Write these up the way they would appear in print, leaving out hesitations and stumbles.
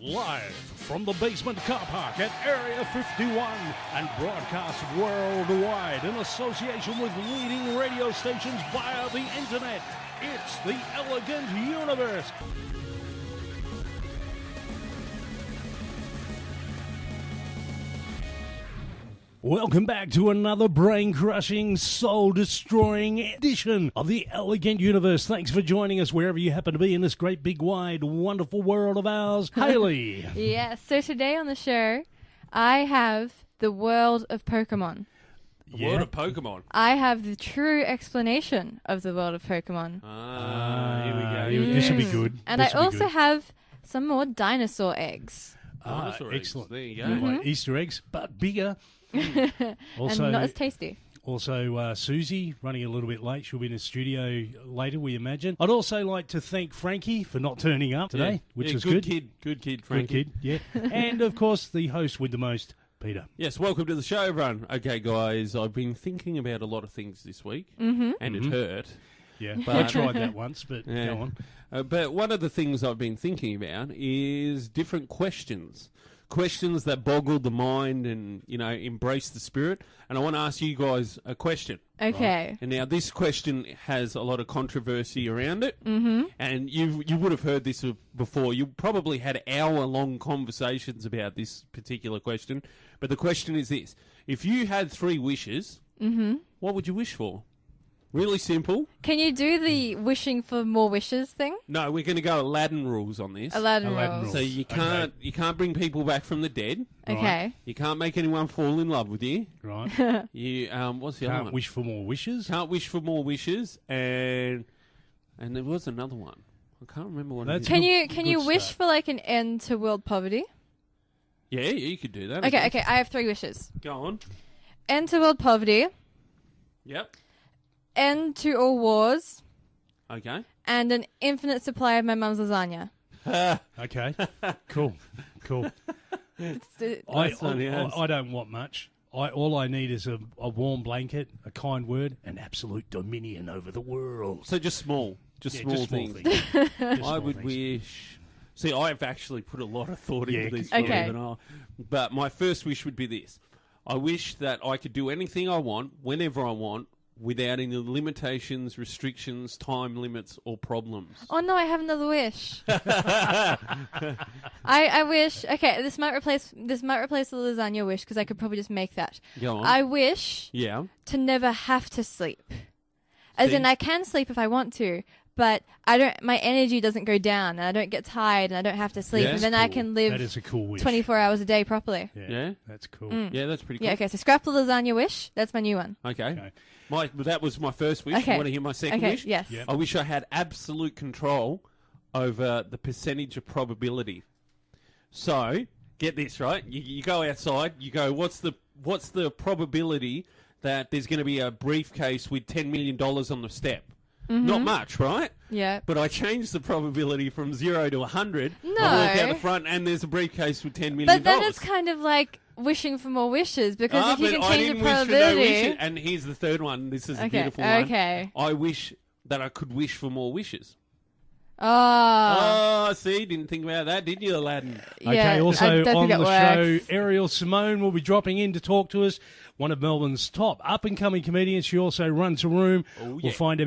Live from the basement car park at Area 51 and broadcast worldwide in association with leading radio stations via the internet. It's the Elegant Universe. Welcome back to another brain-crushing, soul-destroying edition of the Elegant Universe. Thanks for joining us wherever you happen to be in this great, big, wide, wonderful world of ours. Hayley. Yes, so today on the show, I have the world of Pokemon. The world of Pokemon. I have the true explanation of the world of Pokemon. Here we go. This will be good. And I also have some more dinosaur eggs. Dinosaur eggs. Excellent. There you go. Like Easter eggs, but bigger. Also, and not as tasty. Also, Susie, running a little bit late. She'll be in the studio later, we imagine. I'd also like to thank Frankie for not turning up today, which is good. Good kid, Frankie. Good kid, yeah. And, of course, the host with the most, Peter. Yes, welcome to the show, everyone. Okay, guys, I've been thinking about a lot of things this week, and it hurt. Yeah, But- I tried that once, but Yeah. go on. But one of the things I've been thinking about is different questions. Questions that boggle the mind and, embrace the spirit. And I want to ask you guys a question. Okay. And now this question has a lot of controversy around it. Mm-hmm. And you would have heard this before. You probably had hour-long conversations about this particular question. But the question is this. If you had 3 wishes, what would you wish for? Really simple. Can you do the wishing for more wishes thing? No, we're going to go Aladdin rules on this. Aladdin Aladdin rules. So you can't bring people back from the dead. Okay. You can't make anyone fall in love with you. Right. You what's the other Can't one? wish for more wishes. Can't wish for more wishes, and there was another one. I can't remember what it is. Can you Good wish start. for like an end to world poverty? Yeah, you could do that. Okay. I have 3 wishes. Go on. End to world poverty, Yep. end to all wars, Okay. and an infinite supply of my mum's lasagna. Okay. Cool. It's- I don't want much. All I need is a warm blanket, a kind word, and absolute dominion over the world. So just small, Yeah, small just small things. things. Just I small would things. wish. See, I've actually put a lot of thought Yeah, into this. Okay. But my first wish would be this: I wish that I could do anything I want, whenever I want, without any limitations, restrictions, time limits, or problems. Oh no, I have another wish. I wish. Okay, this might replace the lasagna wish because I could probably just make that. Go on. I wish Yeah. to never have to sleep. As See? in, I can sleep if I want to, but I don't. My energy doesn't go down, and I don't get tired, and I don't have to sleep, Yeah. and then That's I cool. can That live is a cool wish. 24 hours a day properly. Yeah? That's cool. Yeah, that's pretty cool. Yeah. Okay. So scrap the lasagna wish. That's my new one. Okay. That was my first wish. Okay. You want to hear my second Okay. wish? Yes. Yeah. I wish I had absolute control over the percentage of probability. So, get this, right? You go outside, you go, what's the probability that there's going to be a briefcase with $10 million on the step? Mm-hmm. Not much, right? Yeah. But I changed the probability from 0 to 100. No. I walk out the front and there's a briefcase with $10 million. But then it's kind of like wishing for more wishes because if you can I change the didn't wish for no probability. wishes. And here's the third one. This is a Okay. beautiful one. Okay. I wish that I could wish for more wishes. Oh. Oh, see, didn't think about that, did you, Aladdin? Yeah, Okay, I also don't on think the that show, works. Ariel Simone will be dropping in to talk to us, one of Melbourne's top up-and-coming comedians. She also runs a room. Oh, yeah. We'll find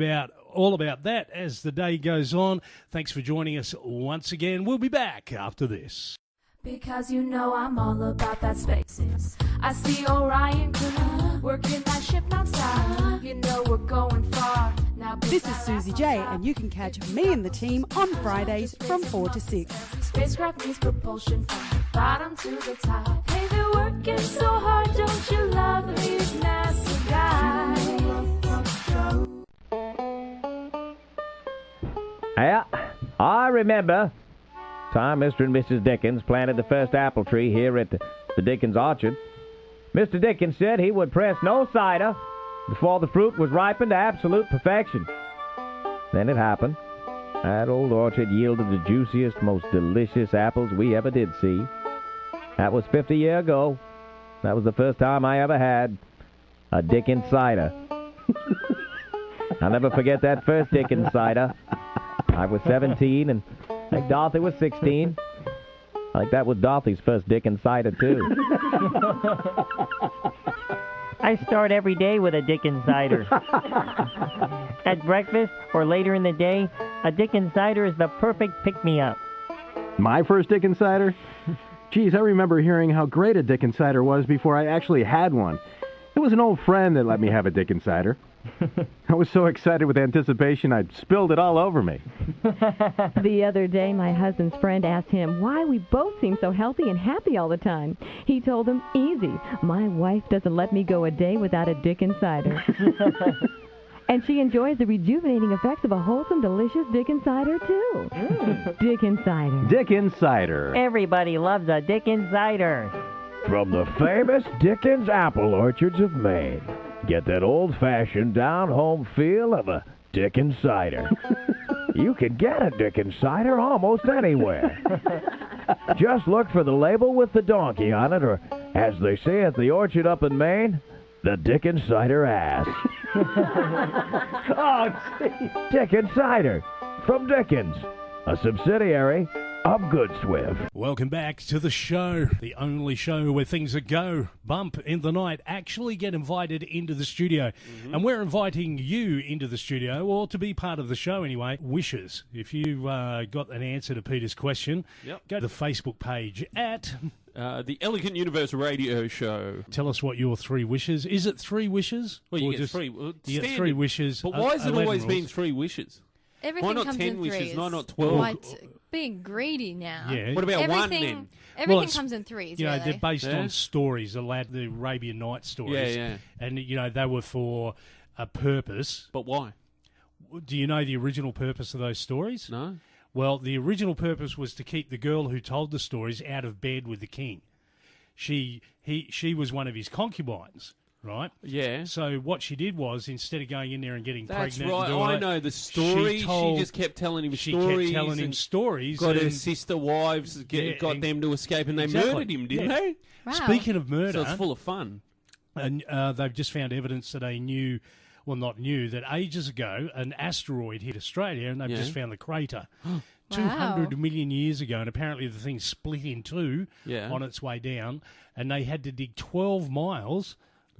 all about that as the day goes on. Thanks for joining us once again. We'll be back after this. Because you know I'm all about that spaces. I see Orion crew working that ship non-stop. You know we're going far. Now This is Susie J, and you can catch me and the team on Fridays from 4 to 6. Spacecraft needs propulsion from the bottom to the top. Hey, they're working so hard, don't you love these NASA guys? Yeah, I remember time Mr. and Mrs. Dickens planted the first apple tree here at the Dickens orchard. Mr. Dickens said he would press no cider before the fruit was ripened to absolute perfection. Then it happened. That old orchard yielded the juiciest, most delicious apples we ever did see. That was 50 years ago. That was the first time I ever had a Dickens cider. I'll never forget that first Dickens cider. I was 17 and I think Dorothy was 16. I think that was Dorothy's first Dickens cider, too. I start every day with a Dickens cider. At breakfast or later in the day, a Dickens cider is the perfect pick-me-up. My first Dickens cider? Geez, I remember hearing how great a Dickens cider was before I actually had one. It was an old friend that let me have a Dickens cider. I was so excited with anticipation, I spilled it all over me. The other day, my husband's friend asked him why we both seem so healthy and happy all the time. He told him, easy, my wife doesn't let me go a day without a Dickens cider. And she enjoys the rejuvenating effects of a wholesome, delicious Dickens cider, too. Dickens cider. Dickens cider. Everybody loves a Dickens cider. From the famous Dickens apple orchards of Maine. Get that old-fashioned, down-home feel of a Dickens cider. You can get a Dickens cider almost anywhere. Just look for the label with the donkey on it, or, as they say at the orchard up in Maine, the Dickens cider ass. Oh, gee. Dickens cider from Dickens, a subsidiary of Good Swift. Welcome back to the show, the only show where things that go bump in the night actually get invited into the studio. And we're inviting you into the studio, or to be part of the show anyway, wishes. If you've got an answer to Peter's question, go to the Facebook page at... the Elegant Universe Radio Show. Tell us what your 3 wishes. Is it 3 wishes? Well, you Or get just, 3. you get 3 wishes. But why has it 11 always been rules. 3 wishes? Everything Why not comes 10 in wishes? threes. Why not 12? Why being greedy now. Yeah. What about 1 Everything, then? everything it's- comes in threes, You know, really. they're based Yeah. on stories, the Arabian Nights stories. Yeah, yeah. And, you know, they were for a purpose. But why? Do you know the original purpose of those stories? No? Well, the original purpose was to keep the girl who told the stories out of bed with the king. She was one of his concubines, right? Yeah. So what she did was, instead of going in there and getting That's pregnant, right. and doing I that, know the story. She told- just kept telling him she stories. kept telling him and stories. Got her and- sister wives, Yeah, got and- them to escape, and they Exactly. murdered him, didn't Yeah. they? Wow. Speaking of murder, So it's full of fun. and they've just found evidence that they knew, well, not knew, that ages ago an asteroid hit Australia, and they've Yeah. just found the crater. 200 million years ago, and apparently the thing split in two Yeah. on its way down, and they had to dig 12 miles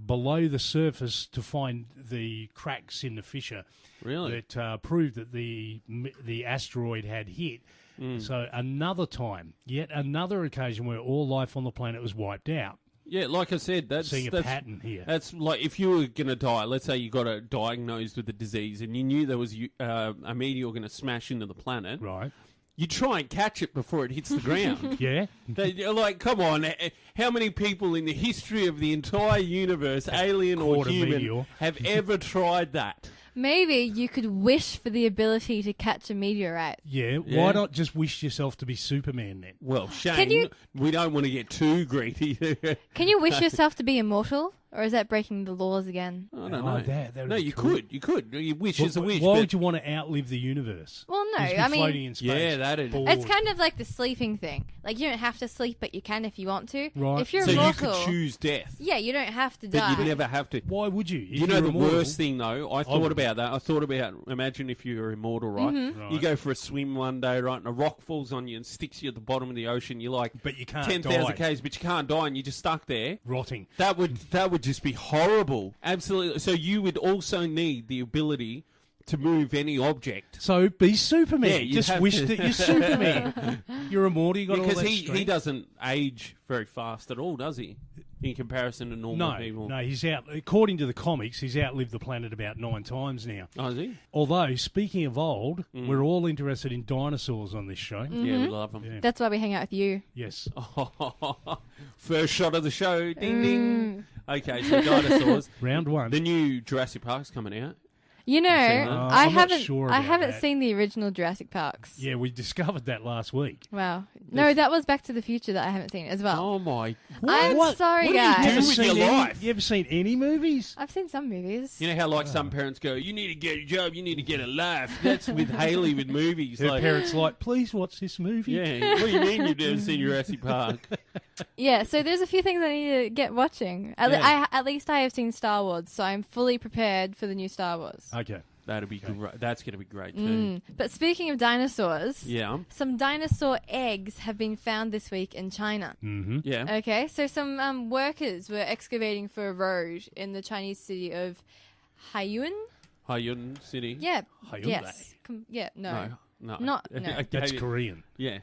below the surface to find the cracks in the fissure Really? that proved that the asteroid had hit. So yet another occasion where all life on the planet was wiped out. Yeah, like I said, that's Seeing a pattern here. That's like if you were going to die. Let's say you got diagnosed with a disease, and you knew there was a meteor going to smash into the planet. Right. You try and catch it before it hits the ground. Yeah. You're like, come on, how many people in the history of the entire universe, alien or caught a human, meteor. have ever tried that? Maybe you could wish for the ability to catch a meteorite. Yeah. Yeah. Why not just wish yourself to be Superman then? Well, Shane, you- we don't want to get too greedy. Can you wish yourself to be immortal? Or is that breaking the laws again? I don't Oh, know. that would No, be you cool. could. You could. Your wish is a wish. Why but- would you want to outlive the universe? Well, no, Just be I mean, floating in space. Yeah, that'd- bored. it's kind of like the sleeping thing. Like, you don't have to sleep, but you can if you want to. Right. If you're So you immortal, could choose death, yeah, you don't have to but die. you'd never have to. Why would you? If You know you're the immortal- worst thing though? I thought about that. I thought about, imagine if you were immortal, right? Right. You go for a swim one day, right, and a rock falls on you and sticks you at the bottom of the ocean. You're like, But you can't 10,000 die. k's, but you can't die, and you're just stuck there. Rotting. That would just be horrible. Absolutely. So you would also need the ability to move any object. So be Superman. Yeah, you'd just have wish to- that you're Superman. You're immortal. You got all Because that he strength. doesn't age very fast at all, does he? In comparison to normal people. No, he's out. According to the comics, he's outlived the planet about 9 times now. Oh, is he? Although, speaking of old, we're all interested in dinosaurs on this show. Yeah, we love him. Yeah. That's why we hang out with you. Yes. First shot of the show. Ding, ding. Okay, so dinosaurs. Round 1. The new Jurassic Park's coming out. You know, that? I I'm not haven't. sure I about haven't that. seen the original Jurassic Parks. Yeah, we discovered that last week. Wow. No, that was Back to the Future that I haven't seen as well. Oh, my. I'm sorry, what do you guys. do Ever with seen your any- life? You ever seen any movies? I've seen some movies. You know how, like, some parents go, you need to get a job, you need to get a life. That's with Haley with movies. Her Like, parents like, please watch this movie. yeah, what do you mean you've never seen Jurassic Park? Yeah, so there's a few things I need to get watching. At least I have seen Star Wars, so I'm fully prepared for the new Star Wars. Okay. That'd be great. That's going to be great too. But speaking of dinosaurs, Yeah. some dinosaur eggs have been found this week in China. Mm-hmm. Yeah. Okay, so some workers were excavating for a road in the Chinese city of Haiyun. Haiyun City. Yeah. Hyundai. Yes. No. No. Not- no. Okay. That's Korean. Yeah.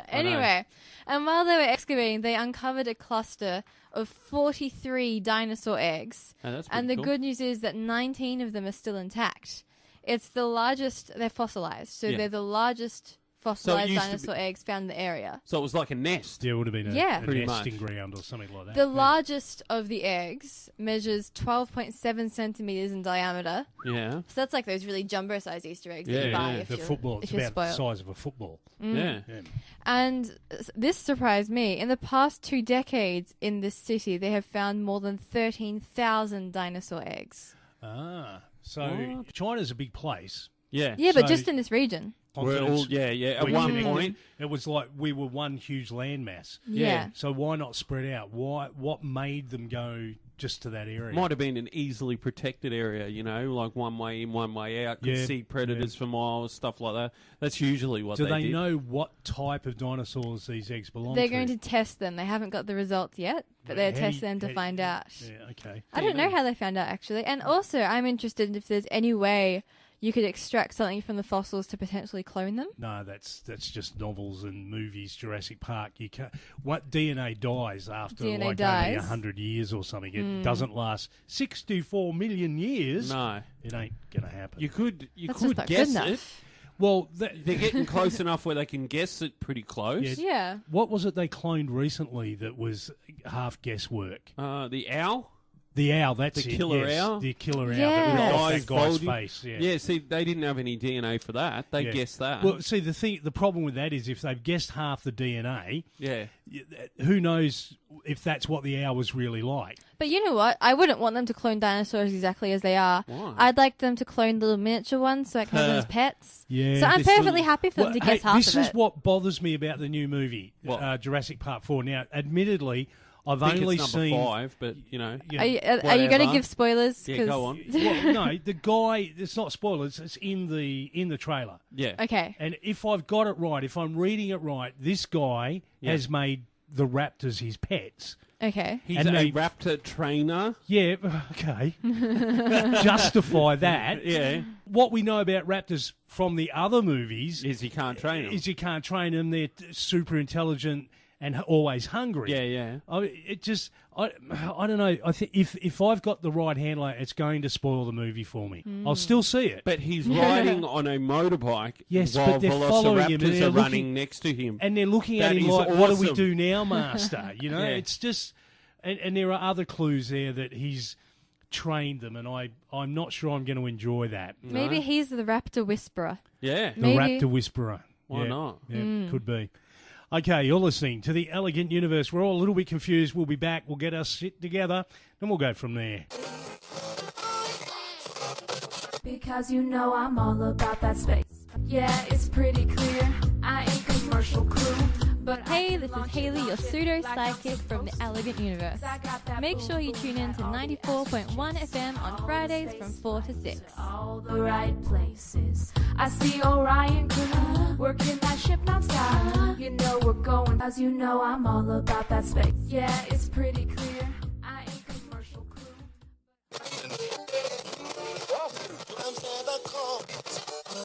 Anyway, and while they were excavating, they uncovered a cluster of 43 dinosaur eggs. Oh, that's And the pretty cool. good news is that 19 of them are still intact. It's the largest, they're fossilized, so Yeah. they're the largest fossilized used to dinosaur eggs found in the area. So it was like a nest. Yeah, it would have been a Yeah. Pretty nesting much. ground or something like that. The largest of the eggs measures 12.7 centimeters in diameter. Yeah. So that's like those really jumbo-sized Easter eggs that Yeah, you buy yeah. if The you're, football, if it's you're about the spoiled. size of a football. Yeah. Yeah. And this surprised me. In the past 2 decades in this city, they have found more than 13,000 dinosaur eggs. Ah, so What? China's a big place. Yeah. Yeah, but So- just in this region. We're all, yeah. At We're one connected. point, It was like we were one huge landmass. Yeah. So why not spread out? What made them go just to that area? might have been an easily protected area, like one way in, one way out. Could Yeah, see predators for miles, stuff like that. That's usually what Do they they did. know what type of dinosaurs these eggs belong They're to? going to test them. They haven't got the results yet, but they're How do you- testing them to how- find out. Yeah, okay. I don't know how they found out, actually. And also, I'm interested if there's any way you could extract something from the fossils to potentially clone them. No, that's just novels and movies. Jurassic Park. You can't. What DNA dies after DNA like dies. only 100 years or something. It doesn't last 64 million years. No. It ain't gonna happen. You could That's just not good guess it. enough. well, They're getting close enough where they can guess it pretty close. Yeah. Yeah. what was it they cloned recently that was half guesswork? The owl? The owl. That's The it. killer yes, owl? The killer owl. Yeah. That was Eyes that guy's folding. face. Yeah. Yeah, see, they didn't have any DNA for that. They Yeah. guessed that. Well, see, the problem with that is if they've guessed half the DNA, yeah. who knows if that's what the owl was really like? But you know what? I wouldn't want them to clone dinosaurs exactly as they are. Why? I'd like them to clone little miniature ones so I can have them as pets. Yeah. So I'm this perfectly little- happy for them to guess half this of is it. what bothers me about the new movie, What? Jurassic Park 4. Now, admittedly, I've I think only it's number seen 5, but, you know, Are you going to whatever. give spoilers? Yeah, 'Cause- go on. well, no, the guy. It's not spoilers. It's in the trailer. Yeah. Okay. And if I've got it right, if I'm reading it right, this guy Yeah. has made the raptors his pets. Okay. He's And a they- raptor trainer. Yeah, okay. Justify that. Yeah. What we know about raptors from the other movies Is he can't train them. is you can't train them. They're super intelligent and always hungry. Yeah, yeah. I don't know. I think if I've got the right handler, it's going to spoil the movie for me. I'll still see it. But he's riding on a motorbike Yes, while but they're following him and velociraptors they're are looking- running next to him. And they're looking at That him is like, what do we awesome. do now, master? You know, Yeah. it's just... And there are other clues there that he's trained them, and I'm not sure I'm going to enjoy that. Maybe he's the raptor whisperer. Yeah. The Maybe. Raptor Whisperer. Why Yeah, not? Yeah, could be. Okay, you're listening to The Elegant Universe. We're all a little bit confused. We'll be back. We'll get our shit together, and we'll go from there. Because you know I'm all about that space. Yeah, it's pretty clear. I ain't commercial crew. But Hey, this is Haley, your pseudo-psychic from the Elegant Universe. Make sure you tune in to 94.1 FM on Fridays from 4 to 6. All the right places. I see Orion crew working that ship non-stop. You know we're going, as you know I'm all about that space. Yeah, it's pretty clear. I ain't commercial crew.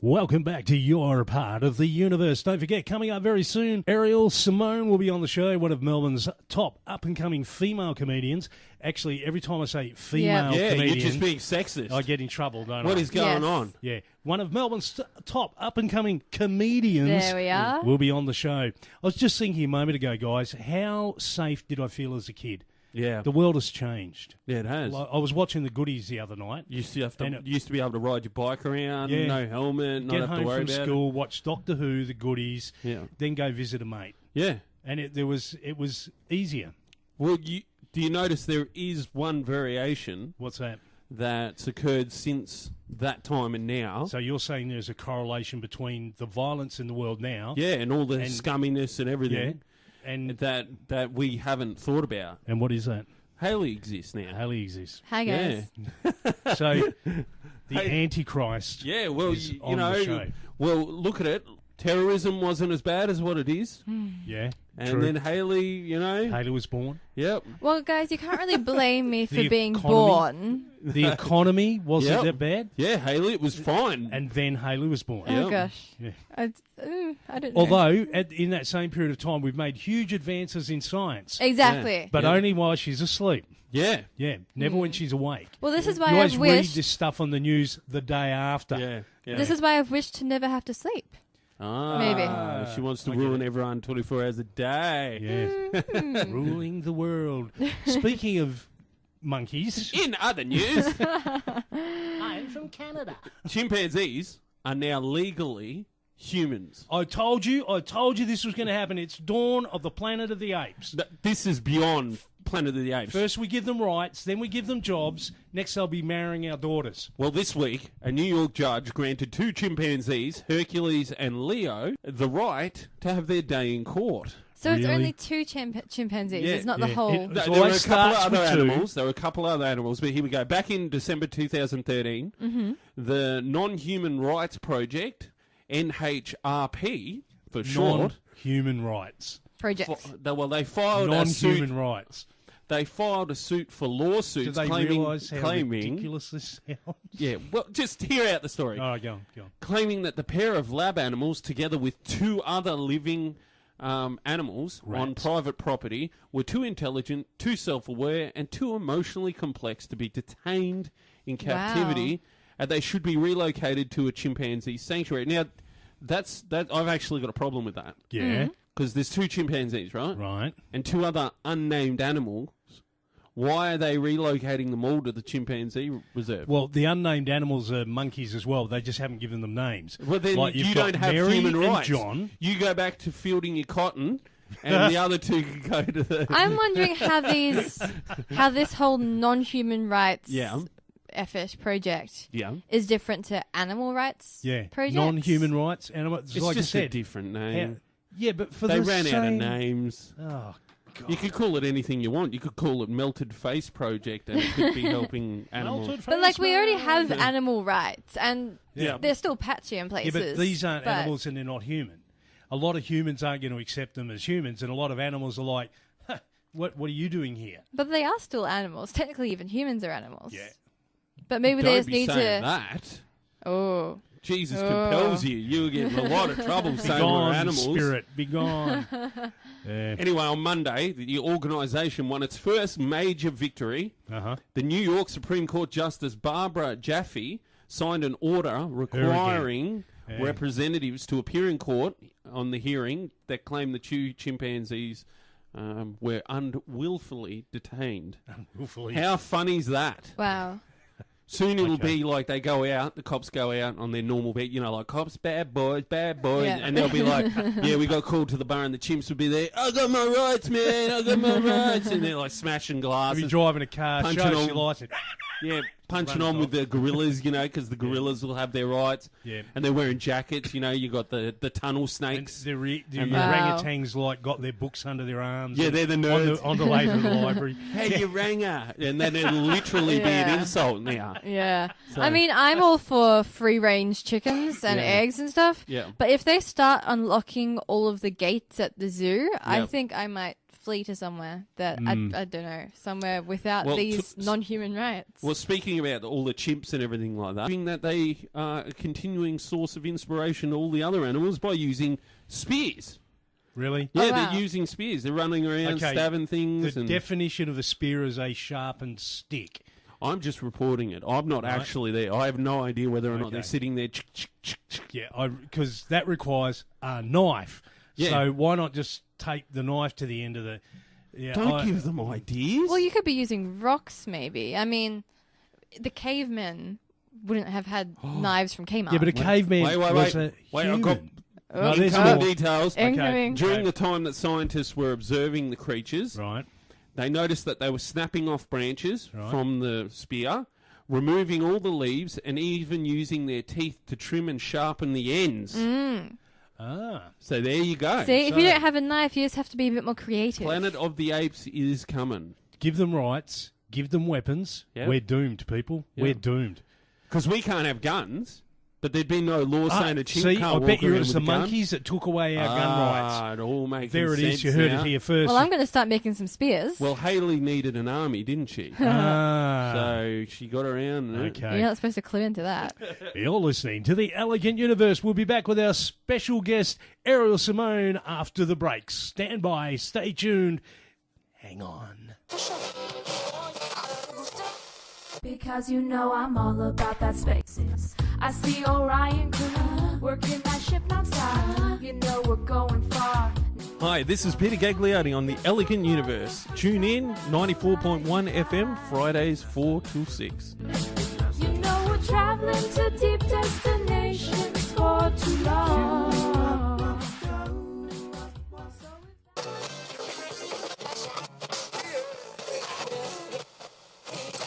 Welcome back to your part of the universe. Don't forget, coming up very soon, Ariel Simone will be on the show, one of Melbourne's top up-and-coming female comedians. Actually, every time I say female Yeah, comedian, you're just being sexist. I get in trouble, don't I? What is going Yes. on? Yeah, one of Melbourne's top up-and-coming comedians There we are. will be on the show. I was just thinking a moment ago, guys, how safe did I feel as a kid? Yeah. The world has changed. Yeah, it has. I was watching The Goodies the other night. You used to have to, And it- you used to be able to ride your bike around, Yeah. no helmet, not Get have to home worry from about school, watch Doctor Who, The Goodies, Yeah. then go visit a mate. it. Yeah. And it was easier. Well, do you notice there is one variation What's that? that's occurred since that time and now? So you're saying there's a correlation between the violence in the world now, Yeah, and all the And- scumminess and everything and that we haven't thought about. what is that? Haley exists now. Haley exists. Hi, guys. So the Antichrist Yeah, well, is you on the show. know, well, look at it. Terrorism wasn't as bad as what it is. Yeah, And true. then Haley, you know, Haley was born. yep. Well, guys, you can't really blame me for The being economy. born. The economy wasn't Yep. that bad, Yeah, Haley, it was fine. and then Haley was born. Oh, Yep. gosh. Yeah. I don't know. Although, in that same period of time, we've made huge advances in science, Exactly. but Yeah. only while she's asleep. Yeah. Yeah, never when she's awake. Well, this is You why always I've read wished. this stuff on the news the day after. Yeah. Yeah. This is why I've wished to never have to sleep. Maybe. She wants to I get ruin it. everyone 24 hours a day. Yes. Ruling the world. Speaking of monkeys, In other news, I'm from Canada. chimpanzees are now legally humans. I told you this was going to happen. It's dawn of the Planet of the Apes. This is beyond Planet of the Apes. First we give them rights, then we give them jobs. Next they'll be marrying our daughters. Well, this week, a New York judge granted 2 chimpanzees, Hercules and Leo, the right to have their day in court. So it's Really? only 2 chimpanzees. Yeah, it's not the yeah. whole. It- No, It there were a always couple of starts other with 2. animals. There were a couple other animals, but here we go. Back in December 2013, the Non-Human Rights Project, NHRP for short, Non-human rights. project. they filed a suit. Non-human rights. They filed a suit for Do lawsuits they realise how claiming, ridiculous this sounds? yeah. Well, just hear out the story. Oh, go on. Claiming that the pair of lab animals, together with 2 other living animals on Rats. private property, were too intelligent, too self-aware, and too emotionally complex to be detained in captivity, and they should be relocated to a chimpanzee sanctuary. Now, that I've actually got a problem with that, Yeah, because there's 2 chimpanzees, right? right. And 2 other unnamed animals. Why are they relocating them all to the chimpanzee reserve? Well, the unnamed animals are monkeys as well. They just haven't given them names. Well, then Like, you've you got don't have Mary human and rights. John. You go back to fielding your cotton, and the other 2 can go to the... I'm wondering how this whole non-human rights Yeah. effish project Yeah. is different to animal rights Yeah, projects. non-human rights animals. It's like just I a said, different how- name. yeah, but for They the ran same... out of names. Oh, God. You could call it anything you want. You could call it Melted Face Project, and it could be helping animals. Melted But like we already face have man. animal rights, and Yeah. they're still patchy in Yeah, places. but these aren't but- animals and they're not human. A lot of humans aren't going to accept them as humans, and a lot of animals are like, huh, what are you doing here? But they are still animals. Technically, even humans are animals. Yeah. But maybe Don't they just be need saying to. that. Oh. Jesus compels you. You get in a lot of trouble Be saying we're gone, animals. spirit. Be gone. Yeah. Anyway, on Monday, the organisation won its first major victory. Uh-huh. The New York Supreme Court Justice Barbara Jaffe signed an order requiring Yeah. representatives to appear in court on the hearing that claimed the 2 chimpanzees were unwillfully detained. Willfully. How funny is that? Wow. Soon it'll Okay. be like they go out, the cops go out on their normal beat, like cops, bad boys, Yeah. and they'll be like, yeah, we got called to the bar and the chimps will be there, I got my rights, man, I got my rights, and they're like smashing If glasses. you're driving a car, Punching show us on- your license. Yeah, punching Runs on with off. the gorillas, because the gorillas will have their rights. Yeah. And they're wearing jackets, you got the tunnel And snakes. the And orangutans got their books under their arms. Yeah, and they're the nerds. On the way to the library. Hey, you ranger! And then it'll literally be an Yeah. insult now. Yeah. So- I mean, I'm all for free-range chickens and Yeah. eggs and stuff. Yeah. But if they start unlocking all of the gates at the zoo, I Yep. think I might flee to somewhere that I don't know, somewhere without Well, these non-human rights. Well, speaking about all the chimps and everything like that, being that they are a continuing source of inspiration to all the other animals by using spears. Really? Yeah, Oh, wow. they're using spears. They're running around Okay, stabbing things. The And definition of a spear is a sharpened stick. I'm just reporting it. I'm not Right. actually there. I have no idea whether or not Okay. they're sitting there. Yeah, because that requires a knife. Yeah. So why not just take the knife to the end of the... Yeah, Don't give them ideas. Well, you could be using rocks, maybe. I mean, the cavemen wouldn't have had knives from Kmart. Yeah, but a caveman Wait, was a Wait, I've human. got No, there's incoming more. details. Incoming. During Okay. the time that scientists were observing the creatures, Right. they noticed that they were snapping off branches Right. from the spear, removing all the leaves, and even using their teeth to trim and sharpen the ends. Ah. So there you go. See, if So- you don't have a knife, you just have to be a bit more creative. Planet of the Apes is coming. give them rights, give them weapons. Yep. We're doomed, people. Yep. We're doomed. Because we can't have guns, but there'd be no law saying a chimp see, can't I walk bet you around it was with the a gun. monkeys that took away our gun rights. It all makes There it sense is. You heard now. it here first. Well, I'm going to start making some spears. Well, Haley needed an army, didn't she? Ah. So she got around it. Okay. You're not supposed to clue into that. You're listening to The Elegant Universe. We'll be back with our special guest, Ariel Simone, after the breaks. Stand by. Stay tuned. Hang on. Because you know I'm all about that spaces. I see Orion crew working that ship non-stop. You know we're going far. Hi, this is Peter Gagliardi on The Elegant Universe. Tune in, 94.1 FM, Fridays 4 till 6. You know we're traveling to deep destinations for too long.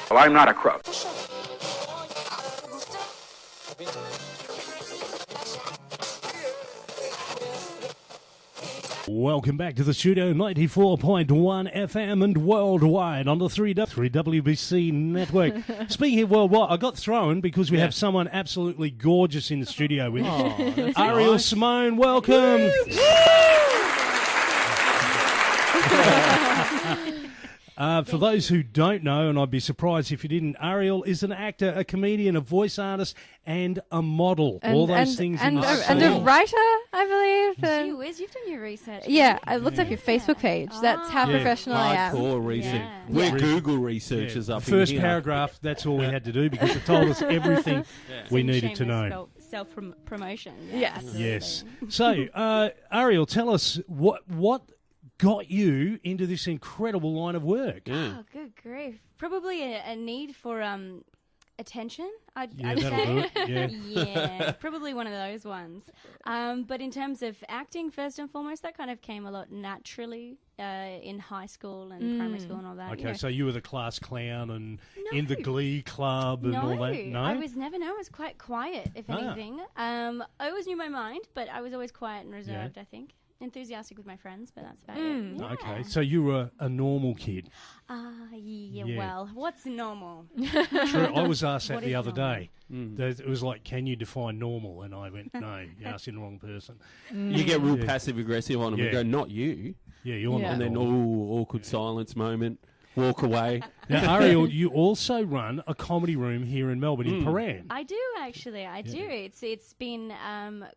Well, I'm not a crook. Welcome back to the studio, 94.1 FM and worldwide on the 3WBC network. Speaking of worldwide, I got thrown because we have someone absolutely gorgeous in the studio with us. Ariel Simone, welcome. For those who don't know, and I'd be surprised if you didn't, Ariel is an actor, a comedian, a voice artist, and a model. All those things in the and a writer, I believe. Gee whiz, you've done your research. Yeah, it looks like your Facebook page. That's how professional I am. Hardcore research. Yeah. We're Google researchers up First in here. paragraph, that's all we had to do because it told us everything we needed to know. Self-promotion. Yes. Yes. So, Ariel, tell us what got you into this incredible line of work? Oh, good grief. Probably a need for attention, I'd that'll say. do it. Yeah. Yeah, probably one of those ones. But in terms of acting, first and foremost, that kind of came a lot naturally in high school and primary school and all that. Okay, yeah. so you were the class clown and No. in the Glee Club and all that? No? I was never. No, I was quite quiet, if anything. I always knew my mind, but I was always quiet and reserved, I think. Enthusiastic with my friends, but that's about it. Yeah. Okay, so you were a normal kid. Yeah, well, what's normal? True. I was asked that What the is other normal? day. It was like, can you define normal? And I went, no, you're asking the wrong person. You get real passive-aggressive on them and Yeah. go, not you. Yeah, you're not And then, normal. awkward silence moment. Walk away. Now, Ariel, you also run a comedy room here in Melbourne, in Paran. I do, actually. I do. It's been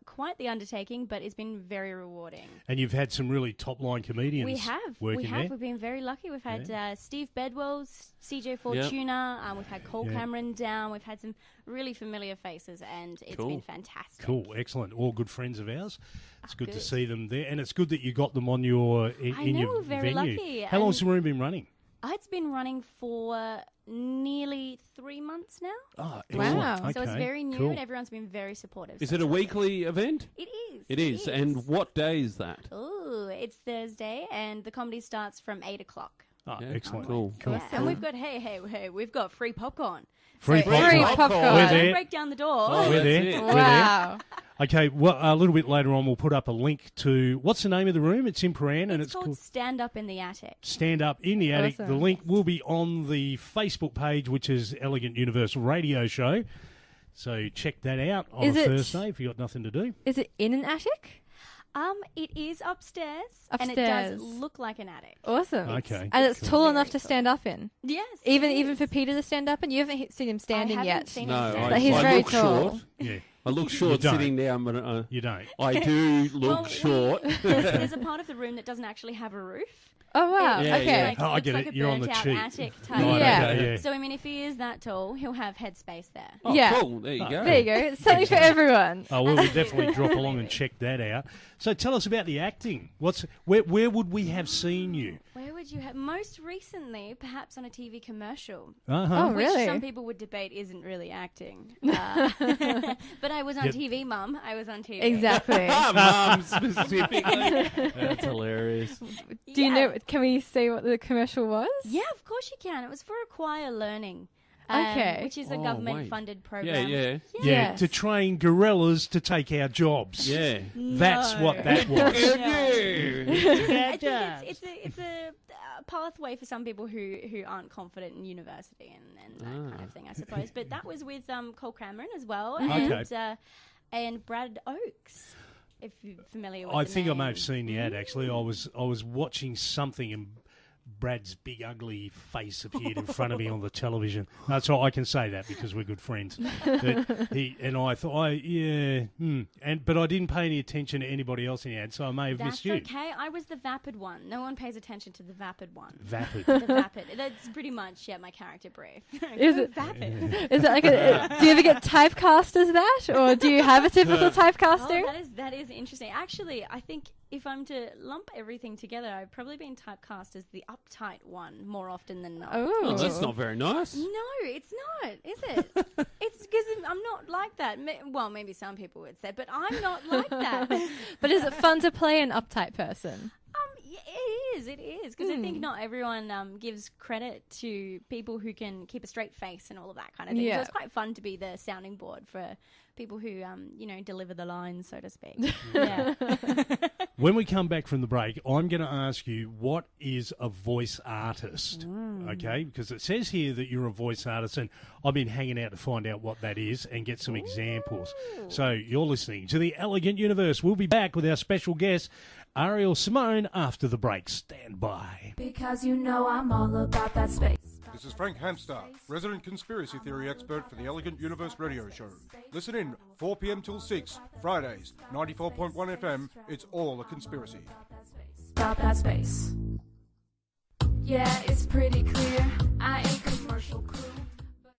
quite the undertaking, but it's been very rewarding. And you've had some really top-line comedians We have. working there. We've been very lucky. We've had Steve Bedwell, CJ Fortuna. We've had Cole Cameron down. We've had some really familiar faces, and it's been fantastic. Cool, excellent. All good friends of ours. It's good to see them there, and it's good that you got them on your in your very venue. lucky. How long's the room been running? It's been running for nearly 3 months now. Oh, excellent. Wow. Okay, So it's very new, cool. and everyone's been very supportive. Is so it a it's great. weekly event? It is. It is. And what day is that? Ooh, it's Thursday, and the comedy starts from 8 o'clock. Oh, Yeah, excellent. cool. Yeah, and we've got we've got free popcorn. Free So popcorn. Free popcorn. popcorn. We're don't there. break down the door. Oh, We're that's there. it. We're Wow. Okay, well, a little bit later on, we'll put up a link to what's the name of the room? It's in Paran, and It's called Stand Up in the Attic. Stand Up in the Attic. Awesome. The link will be on the Facebook page, which is Elegant Universe Radio Show. So check that out on Is a it- Thursday if you've got nothing to do. Is it in an attic? It is upstairs, and it Upstairs. does look like an attic. Awesome. Okay. And it's tall enough to Very stand up in. Yes. Even it for is. Peter to stand up in? You haven't seen him standing I yet. haven't seen him No, stand But I, he's I very look tall. short. Yeah, I look short don't. sitting down, but you don't. I do look Well, short. There's a part of the room that doesn't actually have a roof. Oh, wow. Yeah, okay. yeah. Oh, I it's get like it. a You're on the burnt-out cheap. attic type. Right, Yeah. okay, yeah. So, I mean, if he is that tall, he'll have headspace there. Oh, Yeah. cool. There you go. There you go. It's something for everyone. Oh, well, we'll definitely drop along and check that out. So tell us about the acting. Where would we have seen you? Where would you have... Most recently, perhaps on a TV commercial. Uh-huh. Oh, Which really? some people would debate isn't really acting. But I was on Yep. TV, Mum. I was on TV. Exactly. Mum, specifically. That's hilarious. Do you know? Can we say what the commercial was? Yeah, of course you can. It was for Acquire Learning. Okay. Which is a Oh, government-funded Yeah, program. yeah. Yeah, Yes. to train gorillas to take our jobs. Yeah. That's No. what that was. I think it's a pathway for some people who aren't confident in university and that kind of thing, I suppose. But that was with Cole Cameron as well, and Brad Oakes. If you're familiar with I the think name. I may have seen the ad, actually. I was watching something and Brad's big ugly face appeared in front of me on the television. That's all I can say that because we're good friends. But he and I thought, but I didn't pay any attention to anybody else in the ad, so I may have missed you. That's okay. I was the vapid one. No one pays attention to the vapid one. Vapid. The vapid. That's pretty much my character brief. Is it vapid? Is it like do you ever get typecast as that, or do you have a typical typecasting? Oh, that is interesting. Actually, I think if I'm to lump everything together, I've probably been typecast as the uptight one more often than not. Oh, that's not very nice. No, it's not, is it? It's because I'm not like that. Well, maybe some people would say, but I'm not like that. But is it fun to play an uptight person? Yeah, it is, because I think not everyone gives credit to people who can keep a straight face and all of that kind of thing. Yeah. So it's quite fun to be the sounding board for people who, deliver the lines, so to speak. Yeah. When we come back from the break, I'm going to ask you, what is a voice artist? Okay, because it says here that you're a voice artist, and I've been hanging out to find out what that is and get some examples. So you're listening to The Elegant Universe. We'll be back with our special guest, Ariel Simone, after the break. Stand by. Because you know I'm all about that space. This is Frank Hamster, resident conspiracy theory expert for the Elegant Universe radio show. Listen in, 4 p.m. till 6, Fridays, 94.1 FM. It's all a conspiracy. About that space. Yeah, it's pretty clear. I ain't commercial crew.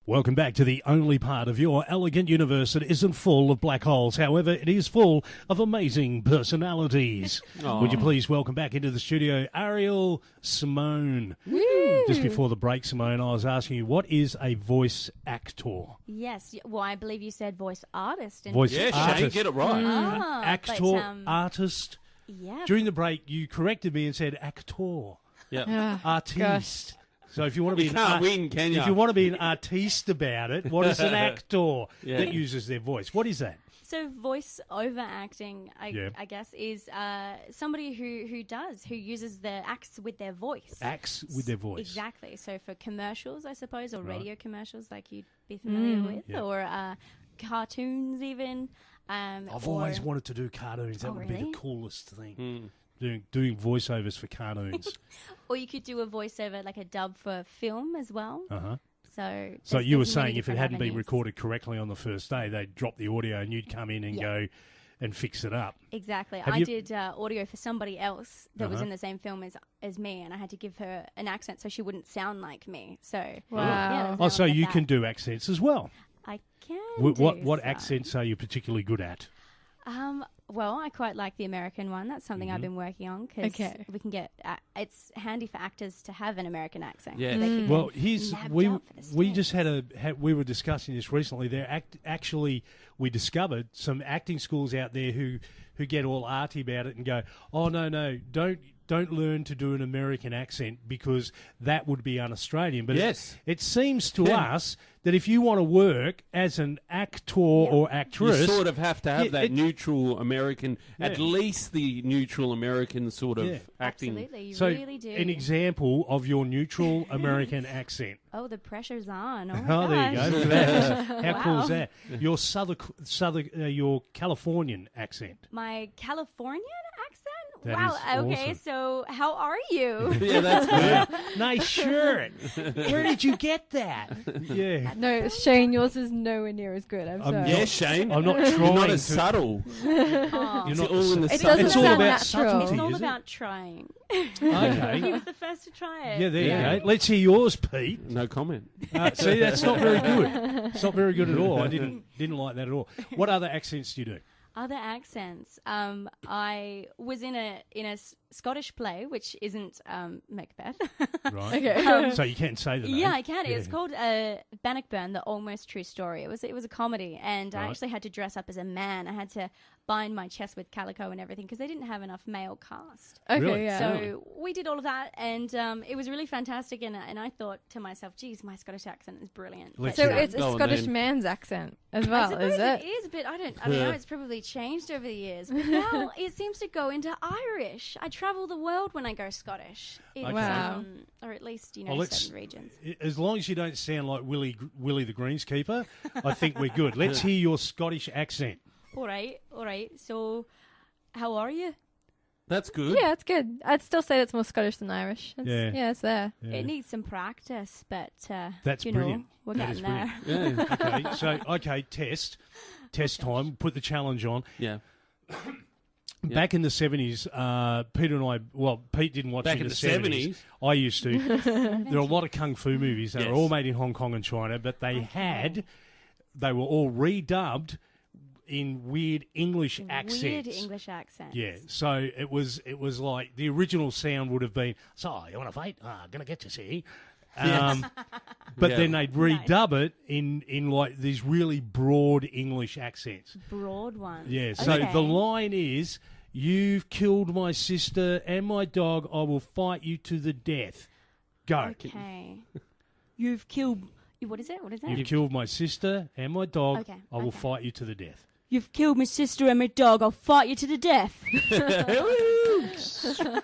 Welcome back to the only part of your elegant universe that isn't full of black holes. However, it is full of amazing personalities. Would you please welcome back into the studio Ariel Simone. Woo! Just before the break, Simone, I was asking you, what is a voice actor? Yes. Well, I believe you said voice artist. Voice artist. Shane, get it right. Actor, artist. Yeah. During the break, you corrected me and said actor. Yeah. Artiste. Gosh. So if you want to be can't win, can you? If you want to be an artiste about it, what is an actor Yeah. that uses their voice? What is that? So voice over acting, I guess, is somebody who uses the acts with their voice. Acts with their voice. Exactly. So for commercials, I suppose, or radio commercials like you'd be familiar with, or cartoons even. I've always wanted to do cartoons. That would be really? the coolest thing. Doing voiceovers for cartoons. Or you could do a voiceover, like a dub for film as well. Uh-huh. So you were there's saying many if it different hadn't been avenues. recorded correctly on the first day, they'd drop the audio and you'd come in and go and fix it up. Exactly. Have I you- did audio for somebody else that was in the same film as me, and I had to give her an accent so she wouldn't sound like me. So Wow. yeah, Oh, so you that. can do accents as well. I can. What so. accents are you particularly good at? Well, I quite like the American one. That's something I've been working on because we can get. It's handy for actors to have an American accent. Yeah. They can Well, get here's nabbed we up for the we stage. just we were discussing this recently. Actually we discovered some acting schools out there who get all arty about it and go, oh no, don't learn to do an American accent because that would be un-Australian. But Yes. it seems to us that if you want to work as an actor or actress, You sort of have to have that it- neutral American, at Yeah. least the neutral American sort of Yeah. acting. Absolutely, you so really do. an example of your neutral American accent. Oh, the pressure's on. Oh, my Oh, there you go. gosh. Look at that. How cool is Wow. that? Your southern, your Californian accent. My Californian accent? That wow. is Okay, awesome. so how are you? Yeah, that's good. Nice shirt. Where did you get that? Yeah. No, Shane, yours is nowhere near as good. I'm sorry. Yeah, Shane. I'm not You're trying not as to- subtle. Oh. You're It's not all in the It subtle. doesn't It's all sound about natural. subtlety, It's all is it? about trying. Okay. He was the first to try it. Yeah, there Yeah. you go. Let's hear yours, Pete. No comment. See, that's not very good. It's not very good at all. I didn't like that at all. What other accents do you do? Other accents. I was in a Scottish play, which isn't Macbeth. Right. Okay. So you can say the name. Yeah, I can. Yeah. It's called Bannockburn, the Almost True Story. It was a comedy, and I Right. actually had to dress up as a man. I had to bind my chest with calico and everything because they didn't have enough male cast. Okay, Really? yeah. So we did all of that, and it was really fantastic. And I thought to myself, geez, my Scottish accent is brilliant. Let's So hear it. it's Go a on Scottish then. man's accent as I well, suppose is it? it is, but I don't know. It's probably changed over the years. But now it seems to go into Irish. I travel the world when I go Scottish. It's, Okay. Wow. Or at least, Well, let's- certain regions. As long as you don't sound like Willie the Greenskeeper, I think we're good. Let's hear your Scottish accent. All right. So, how are you? That's good. Yeah, it's good. I'd still say it's more Scottish than Irish. Yeah. It's there. Yeah. It needs some practice, but That's you brilliant. know, we're That is getting there. Yeah. Okay, test time. Put the challenge on. Yeah. Back in the 70s, Peter and I, Pete didn't watch Back in in the the 70s. I used to. There are a lot of kung fu movies. They Yes. were all made in Hong Kong and China, but they were all redubbed in weird English accents. Weird English accents. Yeah, so it was like the original sound would have been, so you want to fight? Gonna get you, see? But Yeah. then they'd redub it in like these really broad English accents. Broad ones. Yeah, so Okay. the line is, "You've killed my sister and my dog. I will fight you to the death." Go. Okay. You've killed. What is it? What is that? You've killed my sister and my dog. Okay, I will okay. fight you to the death. You've killed my sister and my dog. I'll fight you to the death.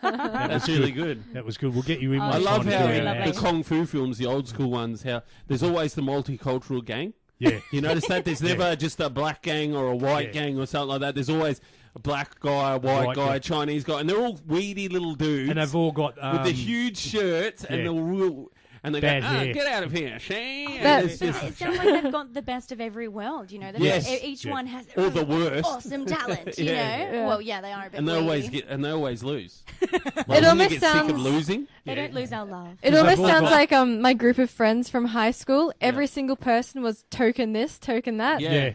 That's really good. That was good. We'll get you in. Oh, I one love time to how do in that. the Kung Fu films, the old school ones, how there's always the multicultural gang. Yeah. You notice that? There's never just a black gang or a white Yeah. gang or something like that. There's always a black guy, a white guy, guy. a Chinese guy, and they're all weedy little dudes. And they've all got with the huge shirts and yeah. the real. And they Bad go, hair. get out of here, Shane. That- And it's just- It sounds like they've got the best of every world. You know, Yes. each Yeah. one has Or the really worst. awesome talent. You Yeah. know, Yeah. well, yeah, they are a bit. and they weedy. always lose. It Like, almost you get sick of sounds- losing. They don't lose our love. It Because almost they've all sounds got- like my group of friends from high school. Every single person was token this, token that. Yeah.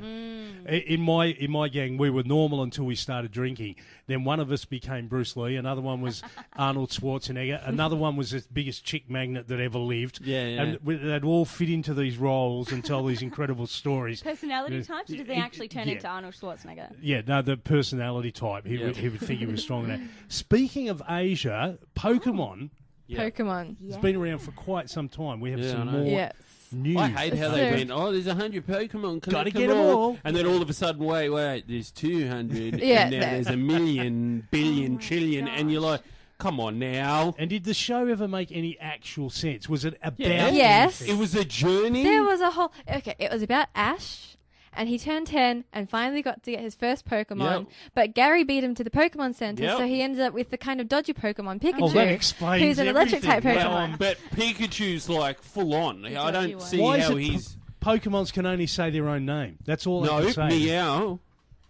In my gang, we were normal until we started drinking. Then one of us became Bruce Lee. Another one was Arnold Schwarzenegger. Another one was the biggest chick magnet that ever lived. Yeah, yeah. And they'd all fit into these roles and tell these incredible stories. Personality Yeah. types, or did they Yeah. actually turn Yeah. into Arnold Schwarzenegger? Yeah, no, the personality type. He would think he was strong in that. Speaking of Asia, Pokemon Pokemon. Yeah. has been around for quite some time. We have Yeah, some I know. more Yes. news. I hate how So- they went, there's 100 Pokemon, collect Gotta them get 'em all. And then all of a sudden, wait, there's 200. Yeah, and now no. there's a million, billion, Oh my trillion. And you're like, come on now. And did the show ever make any actual sense? Was it about Yes. anything? It was a journey. There was a whole. Okay, it was about Ash, and he turned 10 and finally got to get his first Pokemon. Yep. But Gary beat him to the Pokemon Center, Yep. so he ended up with the kind of dodgy Pokemon Pikachu, Oh, that explains who's an electric type everything. Pokemon. But Pikachu's like full on. I dodgy don't one. see Why is how it he's. Pokemons can only say their own name. That's all No, they can say. Meow.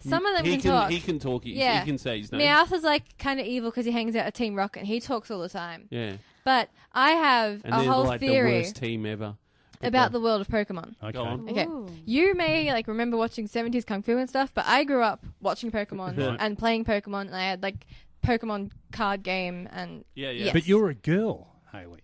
Some of them He can talk. He can talk. Yeah. He can say his name. Meowth is like kind of evil because he hangs out at Team Rocket and he talks all the time. Yeah. But I have And a they're whole like the theory worst team ever. about the world of Pokemon. Okay. Go on. Okay, Ooh. you may like remember watching 70s Kung Fu and stuff, but I grew up watching Pokemon Right. and playing Pokemon, and I had like Pokemon card game and Yeah, yeah. yes. But you're a girl, Hayley.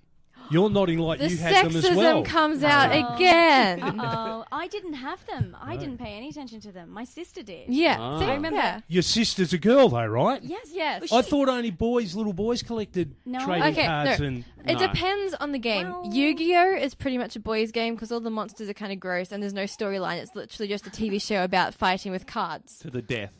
You're nodding like the you had them as sexism well. comes out Oh. again. Oh, I didn't have them. I didn't pay any attention to them. My sister did. Yeah, Ah. see, I remember. yeah. Your sister's a girl, though, right? Yes, Yes. I thought only little boys collected No. trading Okay, cards no. and... It No. depends on the game. Well- Yu-Gi-Oh is pretty much a boys' game because all the monsters are kind of gross and there's no storyline. It's literally just a TV show about fighting with cards. To the death.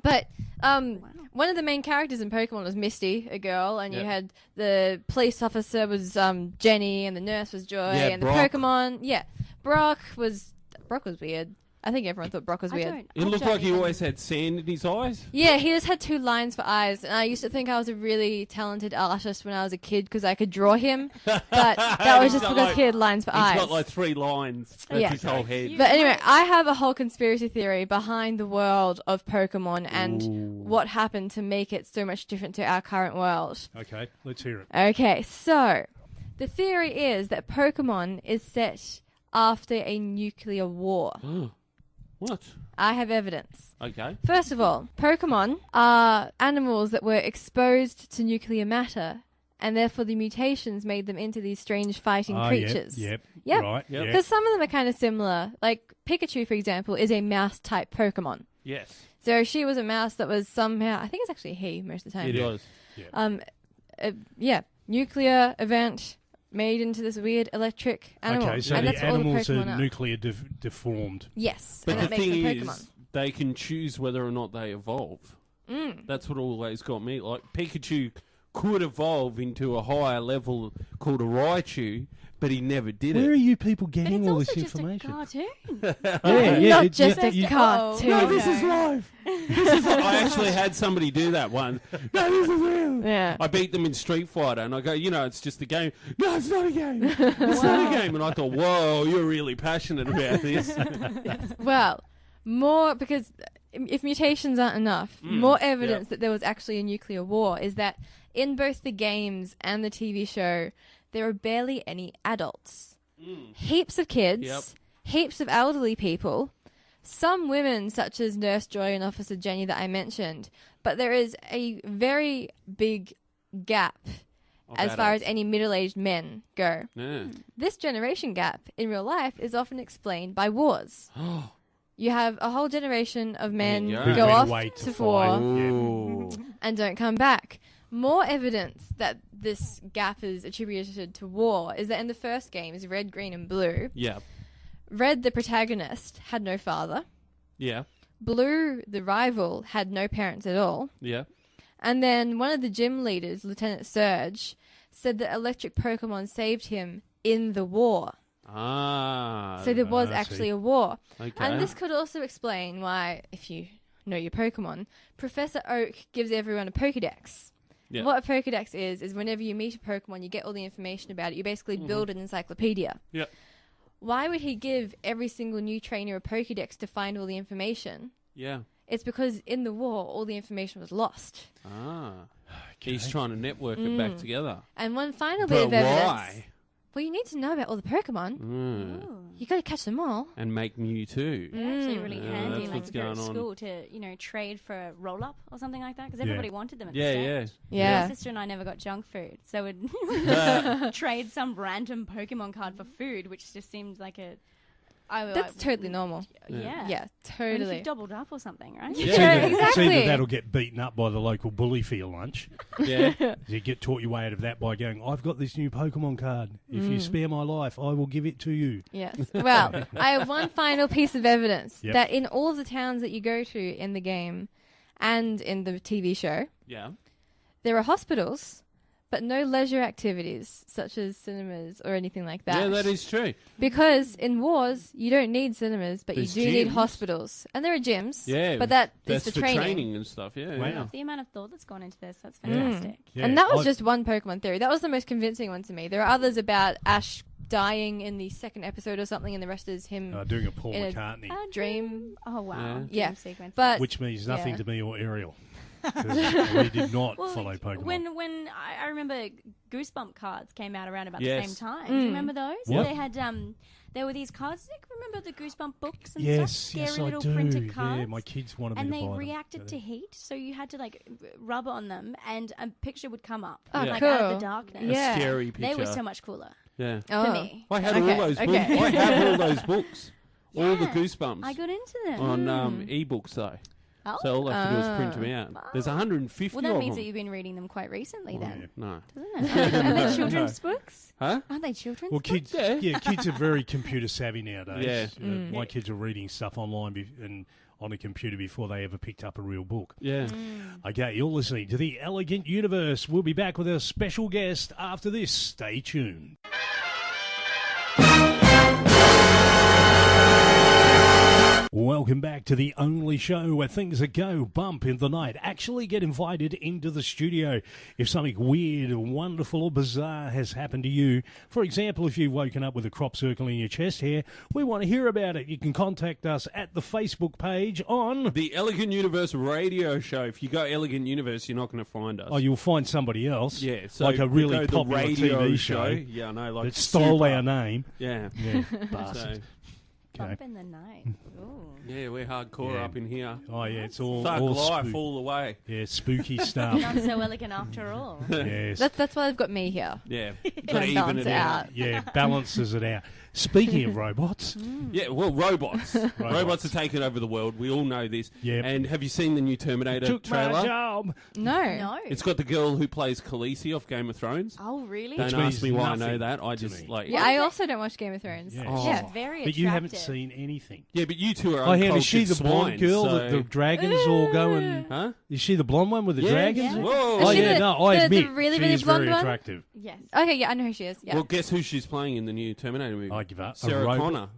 But one of the main characters in Pokemon was Misty, a girl, and you Yep. had the police officer was Jenny, and the nurse was Joy, Yeah, and Brock. the Pokemon, Brock was weird. I think everyone thought Brock was I weird. don't. It I looked don't like he even- always had sand in his eyes. Yeah, he just had 2 lines for eyes, and I used to think I was a really talented artist when I was a kid because I could draw him, but that was He's just got because like- he had lines for He's eyes. got like 3 lines. That's Yeah. his whole head. But anyway, I have a whole conspiracy theory behind the world of Pokemon and what happened to make it so much different to our current world. Okay, let's hear it. Okay, so the theory is that Pokemon is set after a nuclear war. What? I have evidence. Okay. First of all, Pokemon are animals that were exposed to nuclear matter, and therefore the mutations made them into these strange fighting creatures. Yep, Yep. right, Yep. yeah. Because some of them are kind of similar. Like Pikachu, for example, is a mouse-type Pokemon. Yes. So she was a mouse that was somehow, I think it's actually he most of the time. It was. Yeah. Nuclear event made into this weird electric animal. Okay, so and the that's all the animals Pokemon are nuclear deformed. Yes, But and the that makes thing them is, Pokemon. they can choose whether or not they evolve. That's what always got me. Like, Pikachu could evolve into a higher level called a Raichu, but he never did Where it. are you people getting all this also just information? a cartoon. Not just a cartoon. No, this is live. I actually had somebody do that once. No, this is real. Yeah. I beat them in Street Fighter, and I go, it's just a game. No, it's not a game. It's not a game. And I thought, whoa, you're really passionate about this. Well, more because if mutations aren't enough, more evidence that there was actually a nuclear war is that in both the games and the TV show, there are barely any adults. Heaps of kids, heaps of elderly people, some women such as Nurse Joy and Officer Jenny that I mentioned, but there is a very big gap as far as any middle-aged men go. Yeah. This generation gap in real life is often explained by wars. You have a whole generation of men Who've go been off wait to to war fight. and don't come back. More evidence that this gap is attributed to war is that in the first games, Red, Green, and Blue, Yeah. Red, the protagonist, had no father. Yeah. Blue, the rival, had no parents at all. Yeah. And then one of the gym leaders, Lieutenant Surge, said that electric Pokemon saved him in the war. So there was actually a war. Okay. And this could also explain why, if you know your Pokemon, Professor Oak gives everyone a Pokedex. Yeah. What a Pokedex is whenever you meet a Pokemon, you get all the information about it. You basically build an encyclopedia. Yep. Why would he give every single new trainer a Pokedex to find all the information? Yeah. It's because in the war, all the information was lost. He's trying to network it back together. And one final bit But of evidence. why? Well, you need to know about all the Pokemon. You got to catch them all. And make Mewtwo. They're actually really handy, that's like what's if you're at going on. school to, trade for a roll-up or something like that, because everybody wanted them at the Yeah, stage. Yeah. My sister and I never got junk food, so we'd trade some random Pokemon card for food, which just seemed like a... That's totally normal. Yeah. Yeah, And if totally. you've doubled up or something, right? Yeah. Exactly. See that that'll get beaten up by the local bully for your lunch. Yeah. You get taught your way out of that by going, I've got this new Pokemon card. If you spare my life, I will give it to you. Yes. Well, I have one final piece of evidence Yep. that in all of the towns that you go to in the game and in the TV show, Yeah. there are hospitals, but no leisure activities such as cinemas or anything like that. Yeah, that is true. Because in wars, you don't need cinemas, but There's you do need gyms. hospitals. And there are gyms. Yeah. But that that's is for training. and stuff. Yeah. Wow. Yeah. The amount of thought that's gone into this, that's fantastic. Yeah. And that was I- just one Pokemon theory. That was the most convincing one to me. There are others about Ash dying in the second episode or something, and the rest is him doing a Paul in a McCartney, dream. Oh, wow. Yeah. Dream sequence. But which means nothing yeah. to me or Ariel. 'Cause we did not Well, follow Pokemon. When I remember Goosebump cards came out around about Yes. the same time. Do you remember those? What? They had there were these cards. Remember the Goosebump books and yes, stuff? Scary yes, I little do. printed cards. Yeah, my kids wanted and me to they buy them. reacted to heat, so you had to rub on them, and a picture would come up, Oh, like cool. out of the darkness. Yeah. A scary picture. They were so much cooler Yeah. for me. I had Okay, all those books. okay. I have all those books. All the Yeah, Goosebumps. I got into them. on e-books though. Oh. So all I have to do is print them out. There's 150 Well, that of means them. that you've been reading them quite recently, then, No. doesn't it? Are they children's books? Huh? Aren't they children's Well, books? kids, yeah, kids are very computer savvy nowadays. Yeah. My kids are reading stuff online and on a computer before they ever picked up a real book. Yeah. Okay, you're listening to The Elegant Universe. We'll be back with a special guest after this. Stay tuned. Welcome back to the only show where things that go bump in the night actually get invited into the studio. If something weird, wonderful or bizarre has happened to you, for example, if you've woken up with a crop circle in your chest hair, we want to hear about it. You can contact us at the Facebook page on... The Elegant Universe radio show. If you go Elegant Universe, you're not going to find us. Oh, you'll find somebody else. Yeah, so like a we really go the popular radio TV show. show. Yeah, I know, like that stole Super. our name. Yeah. Yeah, So, bastard. Bump in the night. Ooh. yeah, we're hardcore Yeah. up in here. Oh, yeah, it's all Thug all life spook- all the way. Yeah, spooky stuff. Not so elegant after all. Yes. That's why they've got me here. Yeah. Trying Gotta to even balance it it out. out. Yeah, balances it out. Speaking of robots. Yeah, well, robots. Robots are taking over the world. We all know this. Yep. And have you seen the new Terminator Took trailer? my job. No. It's got the girl who plays Khaleesi off Game of Thrones. Oh, really? Don't Which ask me means why I know nothing that. I to just me. like. Yeah, I also don't watch Game of Thrones. Yes. Oh. Yeah. Very But you haven't attractive. seen anything. Yeah, but you two are Oh, Hannah, is she uncultured the blonde swine, girl so... that the dragons all go and... Huh? Is she the blonde one with the Yeah. dragons? Yeah. Whoa. Oh, Is she yeah, the- no, I the admit really, she really is blonde very one? attractive. Yes. Okay, yeah, I know who she is. Yeah. Well, guess who she's playing in the new Terminator movie? I give up. A Sarah robot. Connor.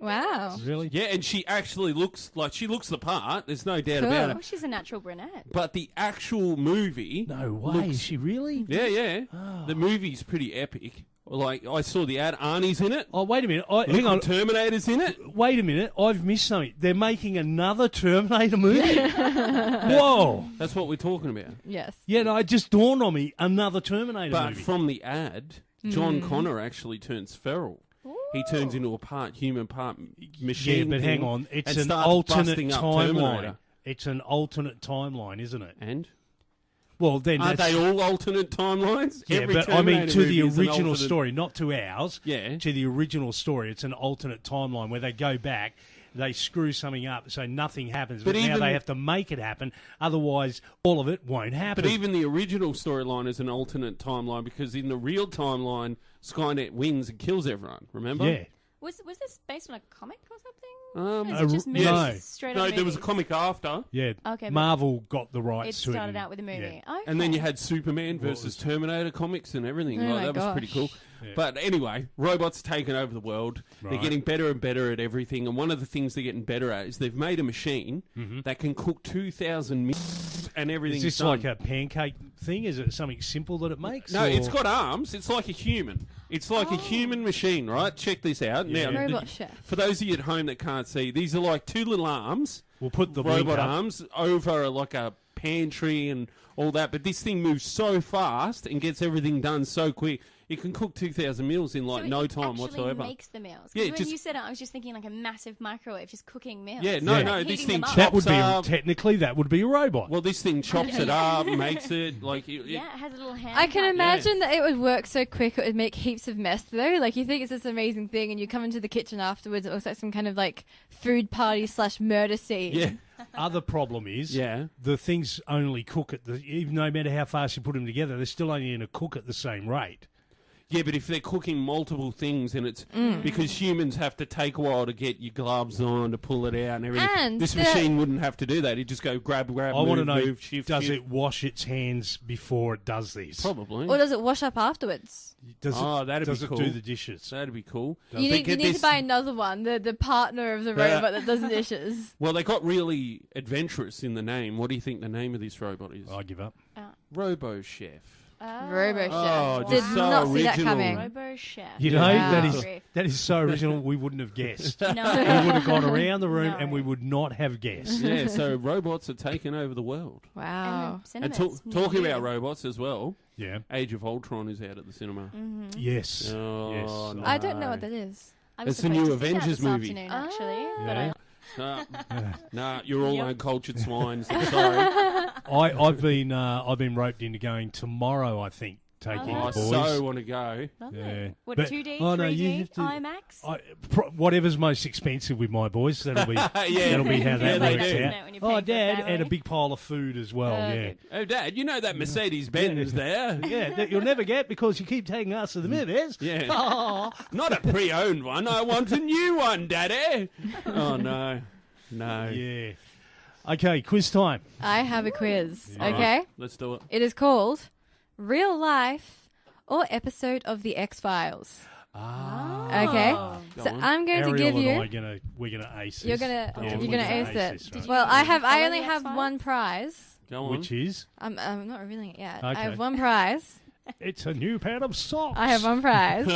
Wow. Really? Yeah, and she actually looks the part. There's no doubt Cool. about Oh, it. she's a natural brunette. But the actual movie... No way. looks- Is she really? Yeah, yeah. Oh. The movie's pretty epic. Like, I saw the ad. Arnie's in it. Oh, wait a minute. Hang Look, on. the Terminator's in it. Wait a minute. I've missed something. They're making another Terminator movie? Whoa. That's what we're talking about. Yes. Yeah, no, it just dawned on me. Another Terminator But movie. from the ad, John Connor actually turns feral. He turns into a part human, part machine. Yeah, but thing hang on. It's and an starts alternate busting up timeline. Terminator. It's an alternate timeline, isn't it? And? Well, then Aren't that's... they all alternate timelines? Yeah, Every but I mean, Terminator to the movie is an original alternate- story, not to ours. Yeah. To the original story, it's an alternate timeline where they go back, they screw something up, so nothing happens. But, But now even- they have to make it happen, otherwise all of it won't happen. But even the original storyline is an alternate timeline because in the real timeline, Skynet wins and kills everyone. Remember? yeah. Was this based on a comic or something? Um, Or is it just movies? no. Straight No, up there was a movies? comic after. Yeah, Okay, but Marvel got the It rights to it. started and- out with a movie. yeah. Okay. And then you had Superman What versus was- Terminator comics and everything. Oh Like, my that was pretty gosh. cool. Yeah. But anyway, robots taking over the world. They're Right. getting better and better at everything. And one of the things they're getting better at is they've made a machine that can cook 2,000 meals and everything. Is this like a pancake thing? Is it something simple that it makes? No, or- it's got arms. It's like a human. It's like a human machine, right? Check this out. Yeah. Now, Robot chef. for those of you at home that can't see, these are like two little arms, We'll put the link robot up. arms, over like a pantry and all that. But this thing moves so fast and gets everything done so quick. It can cook 2,000 meals in like so no it time actually whatsoever. makes the meals. 'Cause Yeah, when just- you said it, I was just thinking like a massive microwave just cooking meals. Yeah, no, Yeah. no, Like this heating thing them up. That would be chops up. technically that would be a robot. Well, this thing chops it up, makes it like. Yeah, it has a little hand. I can button. imagine that it would work so quick it would make heaps of mess though. Like you think it's this amazing thing and you come into the kitchen afterwards, it looks like some kind of like food party / murder scene. Yeah, Other problem is yeah. the things only cook at the even no matter how fast you put them together, they're still only going to cook at the same rate. Yeah, but if they're cooking multiple things and it's because humans have to take a while to get your gloves on to pull it out and everything. And this the- machine wouldn't have to do that. It'd just go grab, I move, want to know, move, shift, does shift. it wash its hands before it does these? Probably. Or does it wash up afterwards? Does it, Oh, that'd does be it cool. do the dishes? That'd be cool. You But need, get you need this- to buy another one, the partner of the robot that does the dishes. Well, they got really adventurous in the name. What do you think the name of this robot is? I give up. Robo Chef. Robo Chef. Oh, Did just so not see that original. coming. Robo Chef. You know, Wow. that is so original. We wouldn't have guessed. No. We would have gone around the room No. and we would not have guessed. Yeah, so robots are taking over the world. Wow. And talking about robots as well, Yeah. Age of Ultron is out at the cinema. Yes. Oh, Yes. no. I don't know what that is. I was It's the supposed new to see that Avengers this movie. afternoon, actually. But Yeah. Nah, you're all Yep. uncultured swines. I'm sorry. I've been roped into going tomorrow. I think taking I the boys. so want to go. Lovely. Yeah. What, But- 2D, oh, no, 3D, you have to- IMAX? Whatever's most expensive with my boys. That'll be Yeah. that'll be how Yeah, that they works do. Isn't out. it, when you're Oh, paying for Dad, family? and a big pile of food as well. yeah. good. Oh, Dad, you know that Mercedes Benz there? Yeah, that you'll never get because you keep taking us to the movies. Yeah. Oh. Not a pre-owned one. I want a new one, Daddy. Oh no, no. Yeah. Okay, quiz time. I have a quiz. All right, Okay. let's do it. It is called Real Life or Episode of the X-Files. Okay. Go So on. I'm going to give Ariel you. and I we're gonna ace this. You're gonna Yeah, you're we're gonna ace this, it. right. Well, I Follow only the have X-Files? one prize. Go on. Which is I'm not revealing it yet. Okay. I have one prize. it's a new pair of socks. I have one prize.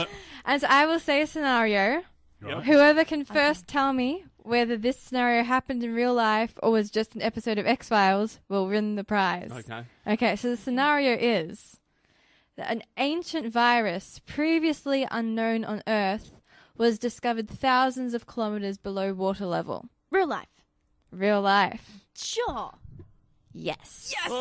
And so I will say a scenario. Right. Whoever can first tell me whether this scenario happened in real life or was just an episode of X-Files will win the prize. Okay. Okay, so the scenario is that an ancient virus previously unknown on Earth was discovered thousands of kilometers below water level. Real life. Real life. Sure. Yes. Yes.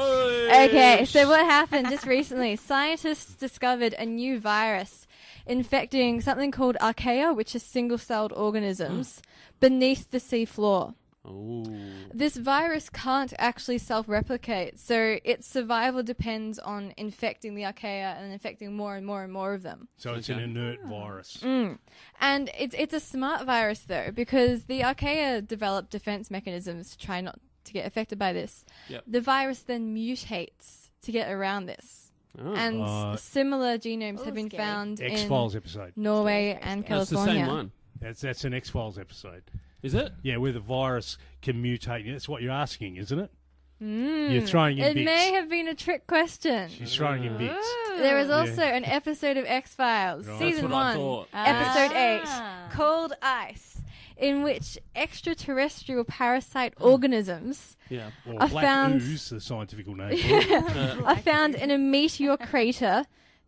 Okay, so what happened just recently? Scientists discovered a new virus. infecting something called archaea, which is single-celled organisms, beneath the seafloor. Oh. This virus can't actually self-replicate, so its survival depends on infecting the archaea and infecting more and more and more of them. So it's an inert virus. And it's a smart virus, though, because the archaea developed defense mechanisms to try not to get affected by this. Yep. The virus then mutates to get around this. Oh. And similar genomes have been found X-Files in episode. Norway and California. That's the same one. That's an X-Files episode. Is it? Yeah, where the virus can mutate. That's what you're asking, isn't it? You're throwing in bits. It may have been a trick question. She's throwing in bits. There is also an episode of X-Files, Right. Season That's 1, what Episode 8, Cold Ice, in which extraterrestrial parasite organisms Or are black found ooze, the scientific name. are found in a meteor crater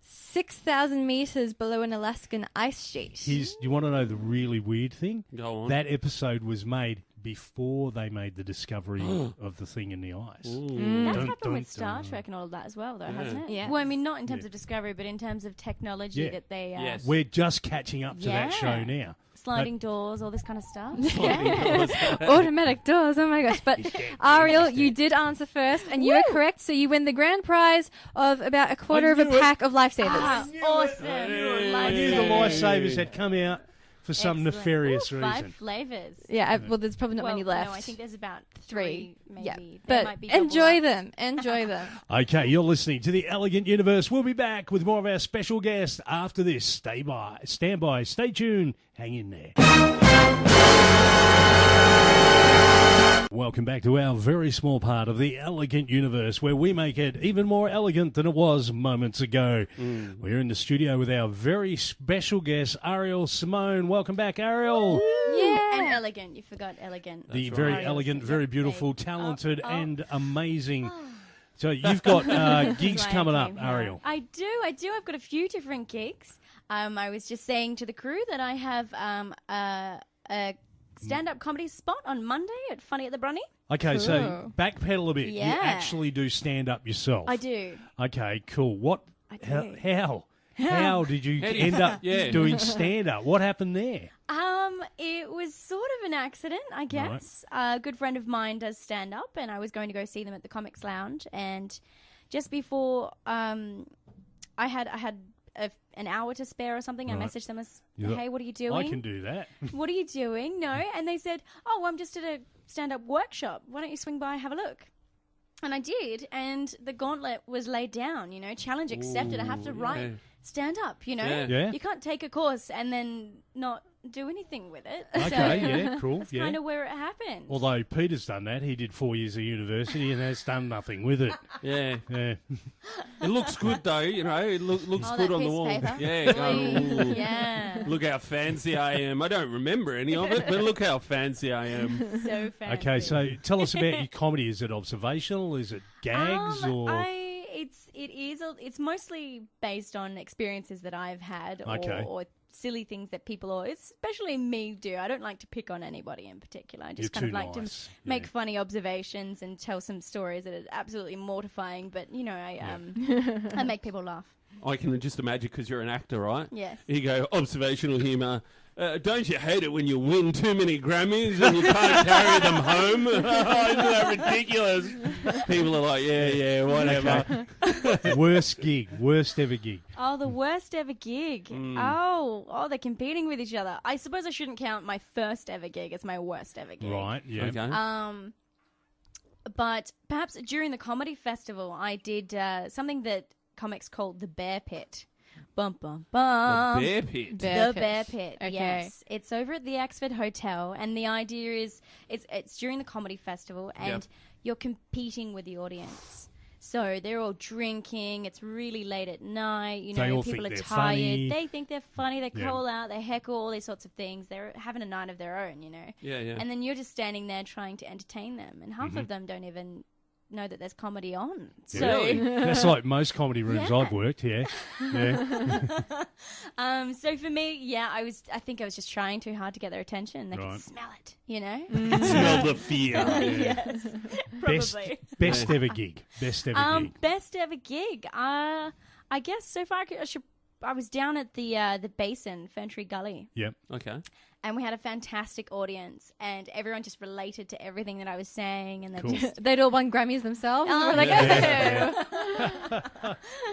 6,000 meters below an Alaskan ice sheet. You want to know the really weird thing? Go on. That episode was made before they made the discovery of the thing in the ice. That's happened with Star Trek and all of that as well, though, hasn't it? Yeah. Well, I mean, not in terms of discovery, but in terms of technology that they... Yes. We're just catching up to that show now. Sliding doors, all this kind of stuff. Automatic doors, oh my gosh. But Ariel, you did answer first, and you are correct, so you win the grand prize of about a quarter of a pack of Lifesavers. Awesome. I knew the Lifesavers had come out for some nefarious reason. 5 flavors. Yeah, well, there's probably not many left. No, I think there's about 3, maybe. Yeah, There but might be double enjoy up. them. Enjoy them. Okay, you're listening to the Elegant Universe. We'll be back with more of our special guests after this. Stand by, stay tuned, hang in there. Welcome back to our very small part of the Elegant Universe, where we make it even more elegant than it was moments ago. We're in the studio with our very special guest, Ariel Simone. Welcome back, Ariel. Yeah. And elegant. You forgot elegant. The very Ariel elegant, Simone. very beautiful, talented, and amazing. So you've got gigs That's why I coming up, came here. Ariel. I do. I've got a few different gigs. I was just saying to the crew that I have a stand-up comedy spot on Monday at Funny at the Brunny. Okay, so backpedal a bit. Yeah. You actually do stand-up yourself. I do. Okay, cool. What? I do. How did you end up doing stand-up? What happened there? It was sort of an accident, I guess. A good friend of mine does stand-up, and I was going to go see them at the Comics Lounge, and just before I had an hour to spare or something, I messaged them as, hey, what are you doing? I can do that. What are you doing? No. And they said, oh, I'm just at a stand-up workshop. Why don't you swing by and have a look? And I did, and the gauntlet was laid down, challenge accepted. I have to write stand-up, Yeah. You can't take a course and then not do anything with it. Okay, cool. That's kind of where it happened. Although Peter's done that. He did 4 years of university and has done nothing with it. Yeah. Yeah. It looks good, though. It looks good that on the piece of wall. paper. Yeah. Ooh. Yeah. Look how fancy I am. I don't remember any of it, but look how fancy I am. So fancy. Okay, so tell us about your comedy. Is it observational? Is it gags? Or It's mostly based on experiences that I've had or silly things that people always, especially me, do. I don't like to pick on anybody in particular. I just You're kind of too like nice. to make funny observations and tell some stories that are absolutely mortifying, but, I make people laugh. I can just imagine, because you're an actor, right? Yes. You go, observational humour. Don't you hate it when you win too many Grammys and you can't carry them home? Isn't that ridiculous? People are like, yeah, whatever. Worst ever gig. Oh, the worst ever gig. Oh, they're competing with each other. I suppose I shouldn't count my first ever gig as my worst ever gig. Right, yeah. Okay. But perhaps during the comedy festival, I did something that comics called the Bear Pit. Bum, bum, bum. The Bear Pit? The Bear Pit, Okay. yes. It's over at the Axford Hotel, and the idea is it's during the comedy festival, and you're competing with the audience. So they're all drinking. It's really late at night. They all people think are they're tired. funny. They think they're funny. They call out. They heckle, all these sorts of things. They're having a night of their own, Yeah. And then you're just standing there trying to entertain them, and half of them don't even know that there's comedy on. So Really? That's like most comedy rooms Yeah. I've worked, yeah. So for me, I think I was just trying too hard to get their attention. They Right. could smell it, Smell the fear. Yes, probably. Best ever gig. Best ever gig. Best ever gig. I guess so far I was down at the basin, Ferntree Gully. Yep. Okay. And we had a fantastic audience, and everyone just related to everything that I was saying, and They'd all won Grammys themselves. Oh, We're like,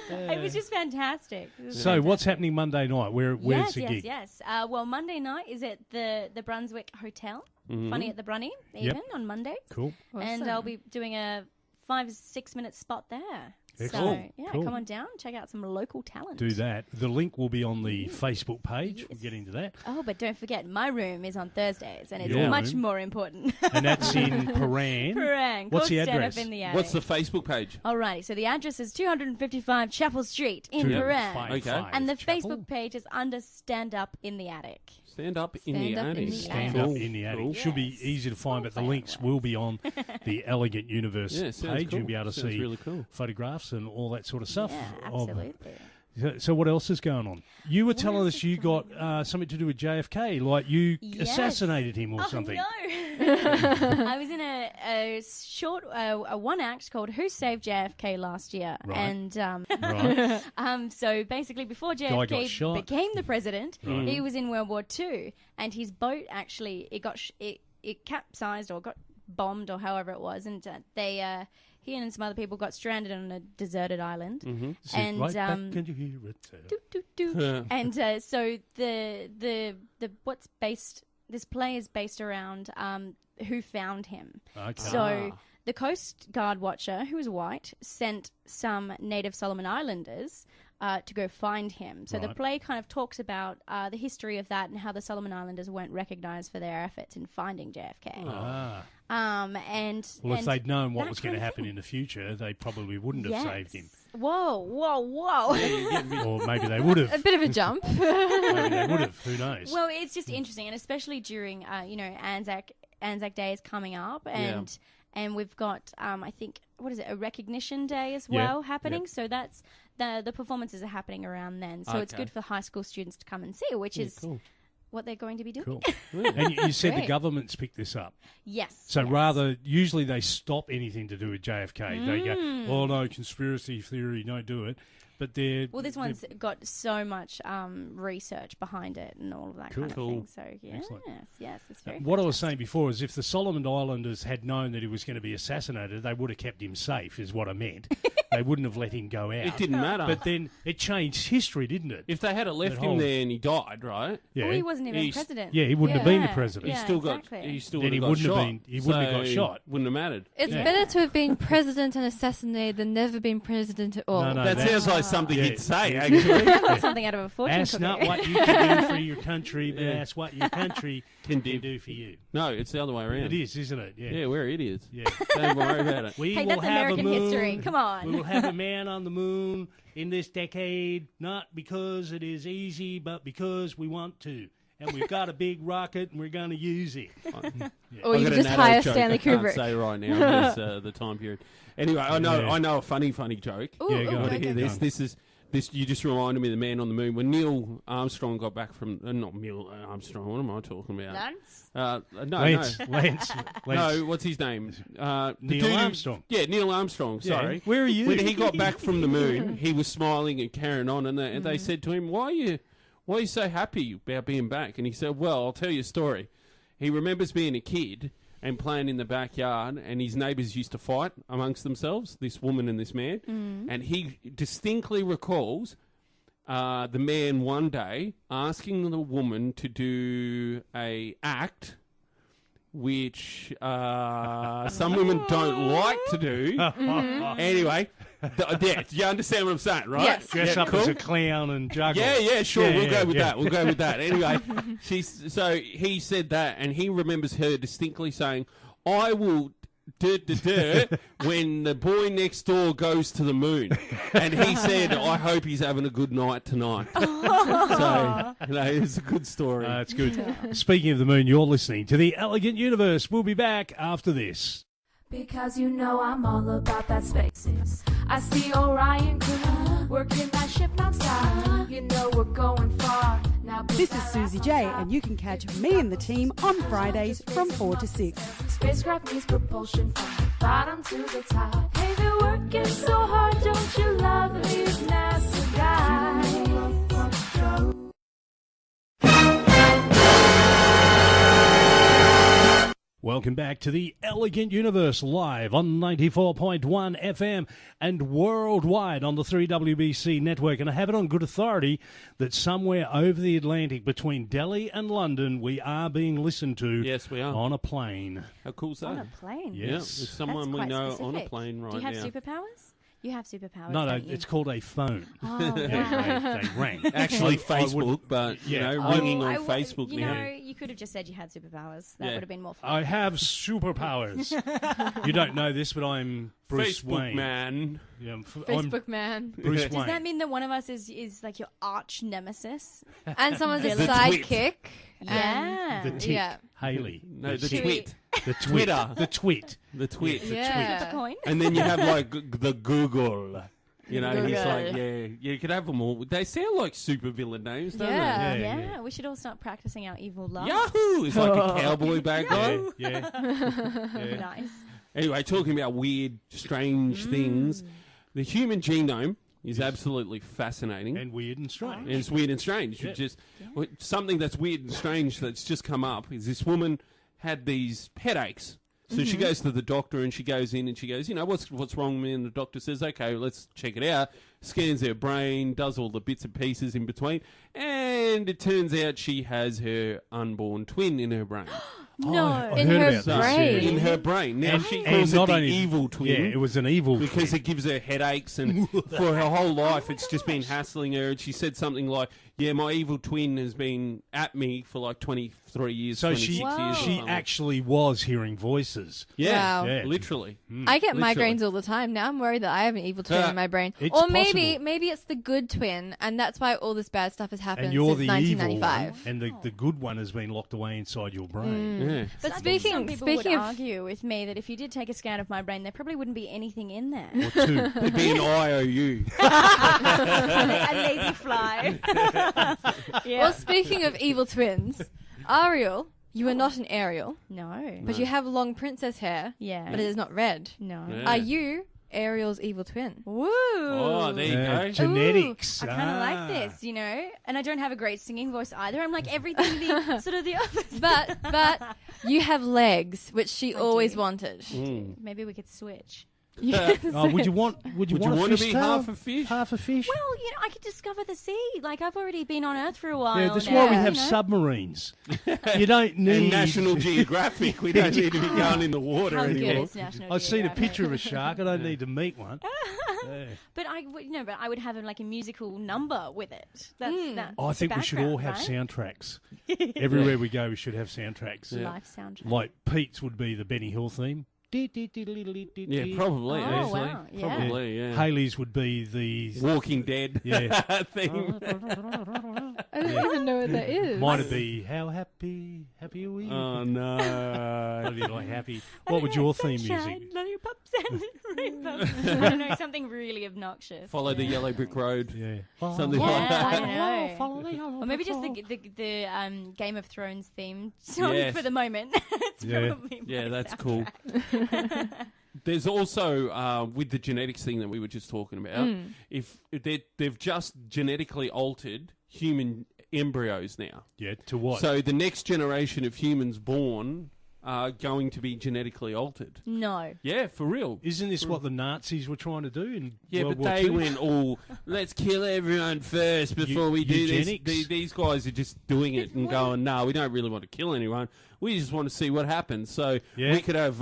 it was just fantastic. So what's happening Monday night? Where's the gig? Yes. Well, Monday night is at the Brunswick Hotel. Funny at the Brunny, even on Mondays. Cool. And I'll be doing a 5-6 minute spot there. Excellent. So, Cool. come on down, check out some local talent. Do that. The link will be on the Facebook page. Yes. We'll get into that. Oh, but don't forget, my room is on Thursdays, and it's Your much room. more important. And that's in Paran. Paran. What's the Stand address? Up in the attic. What's the Facebook page? Alrighty, so the address is 255 Chapel Street in Paran. Okay. And the Facebook page is under Stand Up in the Attic. Stand Up in the Attic. Stand Up in the Attic. Should be easy to find, but the links will be on the Elegant Universe page. Cool. You'll be able to see really cool. photographs and all that sort of stuff. Yeah, absolutely. So what else is going on? You were telling us you got something to do with JFK, like you assassinated him or something. No. I was in a short one act called Who Saved JFK last year. Right. And so basically before JFK became the president, he was in World War II, and his boat actually it capsized or got bombed or however it was, and he and some other people got stranded on a deserted island. Mm-hmm. And right back and you hear it. And so the what's based, this play is based around who found him. Okay. So the Coast Guard watcher, who was white, sent some native Solomon Islanders to go find him. So the play kind of talks about the history of that and how the Solomon Islanders weren't recognized for their efforts in finding JFK. If they'd known what was going to happen in the future, they probably wouldn't have saved him. Whoa. Or maybe they would have. A bit of a jump. Maybe they would have. Who knows? Well, it's just interesting, and especially during, Anzac Day is coming up, and we've got, I think, a recognition day as well happening. So that's the performances are happening around then. So it's good for high school students to come and see, which is what they're going to be doing. Cool. And you said the government's picked this up. Yes. So rather, usually they stop anything to do with JFK. They go, oh no, conspiracy theory, don't do it. But this one's got so much research behind it and all of that kind of thing. So yes, it's very. What I was saying before is, if the Solomon Islanders had known that he was going to be assassinated, they would have kept him safe. Is what I meant. They wouldn't have let him go out. It didn't matter. But then it changed history, didn't it? If they had left him there and he died, right? Yeah. Well, he wasn't even president. Yeah, he wouldn't have been the president. He still got shot. He wouldn't have got shot. Wouldn't have mattered. It's better to have been president and assassinated than never been president at all. No, that sounds like something he'd say. Something out of a fortune That's cookie. not what you can do for your country, but that's what your country can do for you. No, it's the other way around. It is, isn't it? Yeah, we're idiots. Yeah. Don't worry about it. We Hey, will that's have American a moon. history. Come on. We will have a man on the moon in this decade, not because it is easy, but because we want to. And we've got a big rocket, and we're going to use it. Or you could just hire Stanley Kubrick. I can't say right now because the time period. Anyway, I know a funny joke. Ooh, yeah, go on. Want to hear this? This you just reminded me of the Man on the Moon when Neil Armstrong got back from not Neil Armstrong. What am I talking about? Lance? Lance. No, what's his name? Neil Armstrong. Yeah, Neil Armstrong. Sorry. Yeah. Where are you? When he got back from the moon, he was smiling and carrying on, and they said to him, "Why are you so happy about being back?" And he said, "Well, I'll tell you a story. He remembers being a kid and playing in the backyard, and his neighbours used to fight amongst themselves, this woman and this man, and he distinctly recalls the man one day asking the woman to do a act which some women don't like to do. Anyway, do you understand what I'm saying, right? Yes. Dress up as a clown and juggle. Yeah, sure. Yeah, we'll go with yeah. that. We'll go with that. Anyway, so he said that, and he remembers her distinctly saying, "I will when the boy next door goes to the moon." And he said, "I hope he's having a good night tonight." So, it's a good story. It's good. Speaking of the moon, you're listening to The Elegant Universe. We'll be back after this. Because you know I'm all about that spaces. I see Orion crew working that ship non-stop. You know we're going far. Now This is Susie J, and you can catch me and the team on Fridays from 4 to 6. Spacecraft needs propulsion from the bottom to the top. Hey, they're working so hard, don't you love these NASA guys? Welcome back to the Elegant Universe, live on 94.1 FM and worldwide on the 3WBC network. And I have it on good authority that somewhere over the Atlantic between Delhi and London, we are being listened to. Yes, we are. On a plane. How cool is that? On a plane? Yes. Yeah, there's someone That's we quite know specific. on a plane right now. Do you have superpowers? You have superpowers, No, don't you? it's called a phone. Oh, Yeah, they rang. Actually, Facebook, but, you know, ringing on Facebook You now. know, you could have just said you had superpowers. That Yeah. would have been more fun. I have superpowers. You don't know this, but I'm Bruce Facebook Wayne. man. Yeah, I'm Facebook man. Bruce Does Wayne. that mean that one of us is like your arch nemesis? And someone's a The sidekick. Yeah. The tit. Yeah. Haley. No, the Tweet. twit. The Twitter. The twit. The twit. Yeah. Flip a coin. And then you have, like, the Google. You know, he's Google. like, yeah, you could have them all. They sound like super villain names, don't Yeah. they? Yeah. We should all start practicing our evil laugh. Yahoo! It's like a cowboy background. Yeah. Nice. Anyway, talking about weird, strange things, the human genome is absolutely fascinating. And weird and strange. And it's weird and strange. Yeah. Something that's weird and strange that's just come up is this woman had these headaches. So she goes to the doctor and she goes in and she goes, you know, what's wrong with me? And the doctor says, okay, let's check it out. Scans her brain, does all the bits and pieces in between. And it turns out she has her unborn twin in her brain. No. I In heard her about this, brain. In her brain. Now, And- she and calls not it the only- evil twin. Yeah, it was an evil Because twin. it gives her headaches, and for her whole life, it's just been hassling her. And she said something like, "Yeah, my evil twin has been at me for like 23 years, So 26 she years." or she something." actually was hearing voices. yeah, Wow. Yeah. literally. I get Literally. migraines all the time. Now I'm worried that I have an evil twin in my brain. It's Or maybe possible. it's the good twin, and that's why all this bad stuff has happened And you're since the evil 1995. one, and the good one has been locked away inside your brain. Yeah. But I think some speaking people would of argue with me that if you did take a scan of my brain, there probably wouldn't be anything in there. Or two. It'd be an IOU. A lazy fly. Yeah. well, speaking of evil twins, Ariel, you are not an Ariel, No. but you have long princess hair, Yeah. but it is not red. No. Yeah. Are you Ariel's evil twin? Woo! Oh, there you go. Genetics. I kind of like this, you know, and I don't have a great singing voice either. I'm like everything the sort of the opposite. But you have legs, which she I always do. wanted. Maybe we could switch. Oh, would you want a to fish be tail? half a fish? Half a fish? Well, you know, I could discover the sea. Like I've already been on Earth for a while. Yeah, that's now, why we have you know? submarines. You don't need And National Geographic. We don't need to be going in the water How good anymore. is National I've seen a Geographic? picture of a shark. I don't need to meet one. Yeah. But I would have like a musical number with it. That's Oh, I the think we should all background, have right? soundtracks. Everywhere we go, we should have soundtracks. Life soundtrack. Like Pete's would be the Benny Hill theme. Yeah, probably. Oh, actually. wow, yeah. Probably, yeah. Haley's would be the Walking Dead Yeah. thing. I don't even know what that is. Mine would be How Happy Are We? Oh, no. That'd be like happy. What would your theme Sunshine, music? lollipops and rainbows. I don't know, something really obnoxious. Follow the yellow brick road. Yeah. Something Yeah, like that. I don't know. Or maybe just the Game of Thrones theme song Yes. for the moment. It's Yeah. probably Yeah, my that's soundtrack. cool. There's also with the genetics thing that we were just talking about. If they've just genetically altered human embryos now, Yeah, to what? so the next generation of humans born are going to be genetically altered. No. Yeah, for real. Isn't this what the Nazis were trying to do in Yeah, World but War they II? went all, let's kill everyone first before we do eugenics? this. These guys are just doing it and going, no, we don't really want to kill anyone. We just want to see what happens. So Yeah. we could have,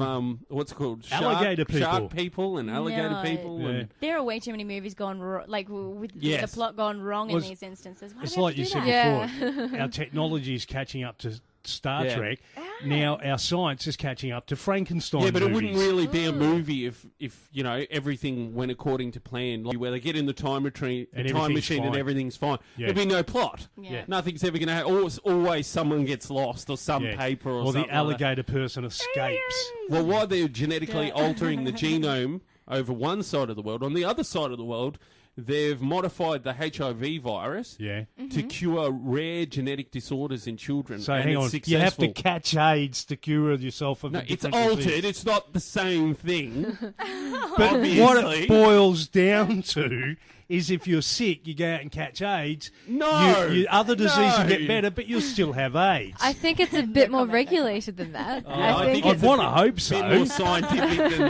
what's it called? Alligator people. Shark people and alligator No. people. Yeah. And, There are way too many movies gone with Yes. the plot gone wrong Well, in these instances. Why It's do we like you have to said do that? before. Our technology is catching up to Star Yeah. Trek. Now our science is catching up to Frankenstein yeah, but it movies. wouldn't really be a movie if you know everything went according to plan, like where they get in the time machine, And and everything's and fine. everything's fine. Yeah. There'd be no plot. Yeah. Nothing's ever going to happen. Always someone gets lost or some Yeah. paper or Or something the like that. alligator person escapes. Well, while they're genetically altering the genome over one side of the world, on the other side of the world, they've modified the HIV virus Yeah. to cure rare genetic disorders in children. So and hang it's on, you have to successful. catch AIDS to cure yourself of No, a it's different altered. disease. It's not the same thing. But what Obviously. it boils down to is if you're sick, you go out and catch AIDS. No, other diseases no. get better, but you'll still have AIDS. I think it's a bit more regulated than that. I think I'd it's want to a hope so. bit more scientific than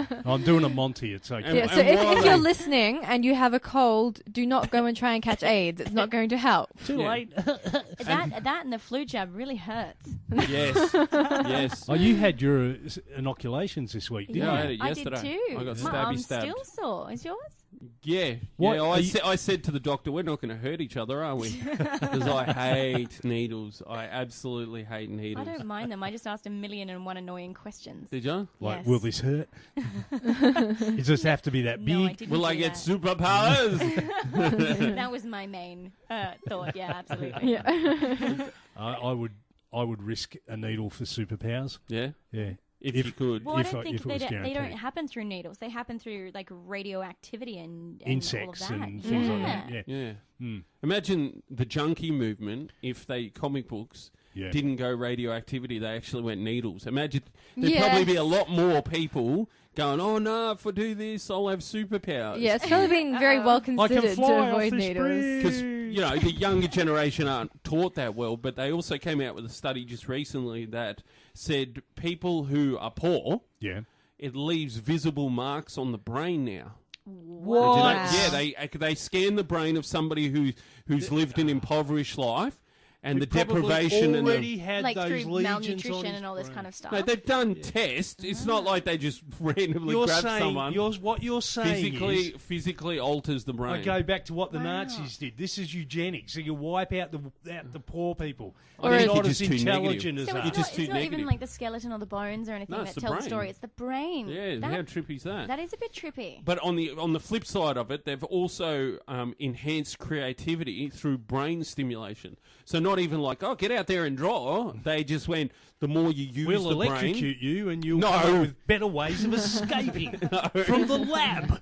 that. I'm doing a Monty. It's okay. Yeah, so if you're listening and you have a cold, do not go and try and catch AIDS. It's not going to help. Too late. That and the flu jab really hurts. Yes, yes. Oh, you had your inoculations this week, didn't Yeah, you? I had it yesterday. I did too. I got My arm's stabbed. still sore. Is yours? Yeah, What yeah. are you- I said to the doctor, we're not going to hurt each other, are we? Because I hate needles. I absolutely hate needles. I don't mind them. I just asked 1,000,001 annoying questions. Did you? Like, Yes. will this hurt? It just have to be that No, I big? didn't Will I do get that. superpowers? That was my main thought. Yeah, absolutely. Yeah. I would risk a needle for superpowers. Yeah, Yeah. if you could. Well, I If don't think it was they don't guaranteed. happen through needles. They happen through like radioactivity and Insects all of that. and things like Yeah. that. Yeah. Yeah. Mm. Imagine the junkie movement if they comic books Yeah. didn't go radioactivity, they actually went needles. Imagine there'd Yes. probably be a lot more people going, oh no, if I do this, I'll have superpowers. Yeah, it's probably been very well I can considered to fly off avoid this needles. Because, you know, the younger generation aren't taught that well, but they also came out with a study just recently that said people who are poor, Yeah. it leaves visible marks on the brain now. What? Yeah, they scan the brain of somebody who's lived an impoverished life, and the deprivation and already the, had Like those through lesions on malnutrition his and all this brain. kind of stuff. no, they've done tests. It's not like they just randomly You're grab saying someone. what you're saying is, Physically alters the brain. I go back to what the Nazis did. This is eugenics. So you wipe out the poor people. I They're think not you're as just too intelligent as So negative. us. it's just not, too it's not even negative. like the skeleton or the bones or anything No, that it's the tell the brain. story. It's the brain. Yeah, That- how trippy is that? That is a bit trippy. But on the flip side of it, they've also enhanced creativity through brain stimulation. So not even like, oh, get out there and draw. They just went, the more you use We'll the brain... electrocute you and you'll No. come up with better ways of escaping from the lab.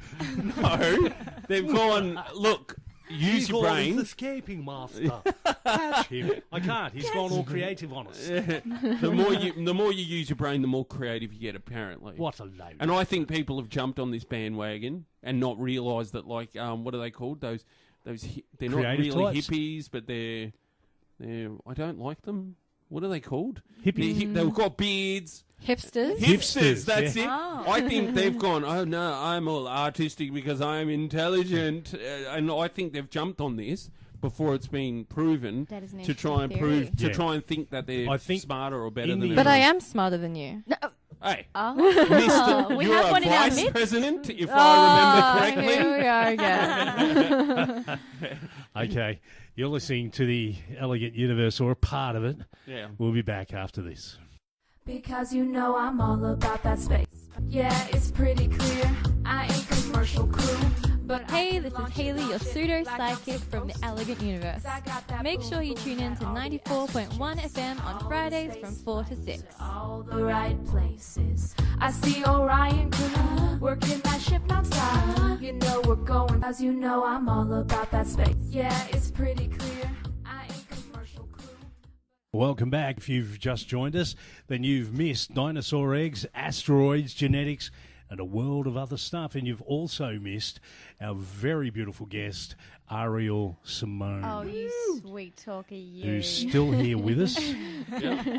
No, they've gone, look, use your brain. the escaping master. Catch him. I can't. He's gone all creative on us. The more you use your brain, the more creative you get, apparently. What a load. And I think people have jumped on this bandwagon and not realised that, like, what are they called? They're not Creative really types. hippies, but they're I don't like them. What are they called? Hippie. They've got beards. Hipsters? Hipsters, that's yeah. it. Oh. I think they've gone, oh no, I'm all artistic because I'm intelligent. And I think they've jumped on this before it's been proven That is an to try and interesting theory. to Yeah. try and think that they're I think smarter or better in than the- But I everyone. am smarter than you. Hey, Oh, Mr. we you're have a one in our vice midst. president, if I remember correctly. Here we are again. Okay. You're listening to the Elegant Universe, or a part of it. Yeah. We'll be back after this. Because you know I'm all about that space. Yeah, it's pretty clear. I ain't commercial crew. But Hey, this is Haley, your pseudo-psychic from the Elegant Universe. Make sure you tune in to 94.1 FM on Fridays from 4 to 6. all the right places. I see Orion crew working that ship non-stop. You know we're going, as you know I'm all about that space. Yeah, it's pretty clear. I ain't commercial crew. Welcome back. If you've just joined us, then you've missed dinosaur eggs, asteroids, genetics, and a world of other stuff. And you've also missed our very beautiful guest, Ariel Simone, Oh, you sweet talker, you. who's still here with us,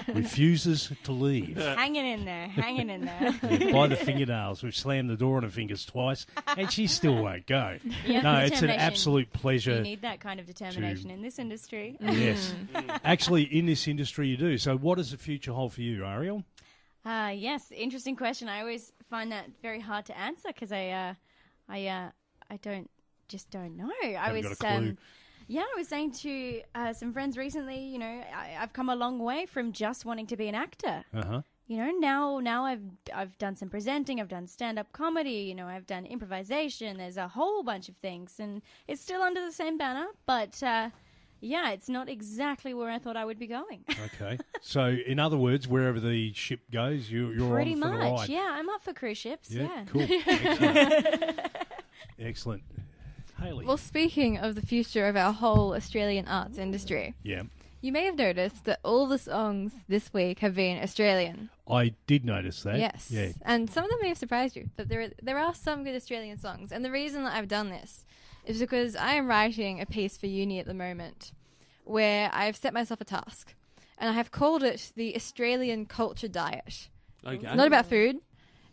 refuses to leave. hanging in there, hanging in there. By the fingernails. We've slammed the door on her fingers twice, and she still won't go. Yeah, No, it's an determination. absolute You pleasure. need that kind of determination in this industry. Yes. Actually, in this industry, you do. So what does the future hold for you, Ariel? Yes, interesting question. I always find that very hard to answer because I don't know. I Haven't was got a clue. yeah, I was saying to some friends recently. You know, I've come a long way from just wanting to be an actor. Uh-huh. You know, now I've done some presenting, I've done stand-up comedy, you know, I've done improvisation. There's a whole bunch of things, and it's still under the same banner, but yeah, it's not exactly where I thought I would be going. Okay. So, in other words, wherever the ship goes, you're Pretty on for the much, ride. yeah. I'm up for cruise ships. Yeah, Cool. Excellent. Excellent. Haley. Well, speaking of the future of our whole Australian arts industry, Yeah. you may have noticed that all the songs this week have been Australian. I did notice that. Yes. Yeah. And some of them may have surprised you, but there are some good Australian songs. And the reason that I've done this is because I am writing a piece for uni at the moment where I've set myself a task. And I have called it the Australian Culture Diet. Okay. It's not about food.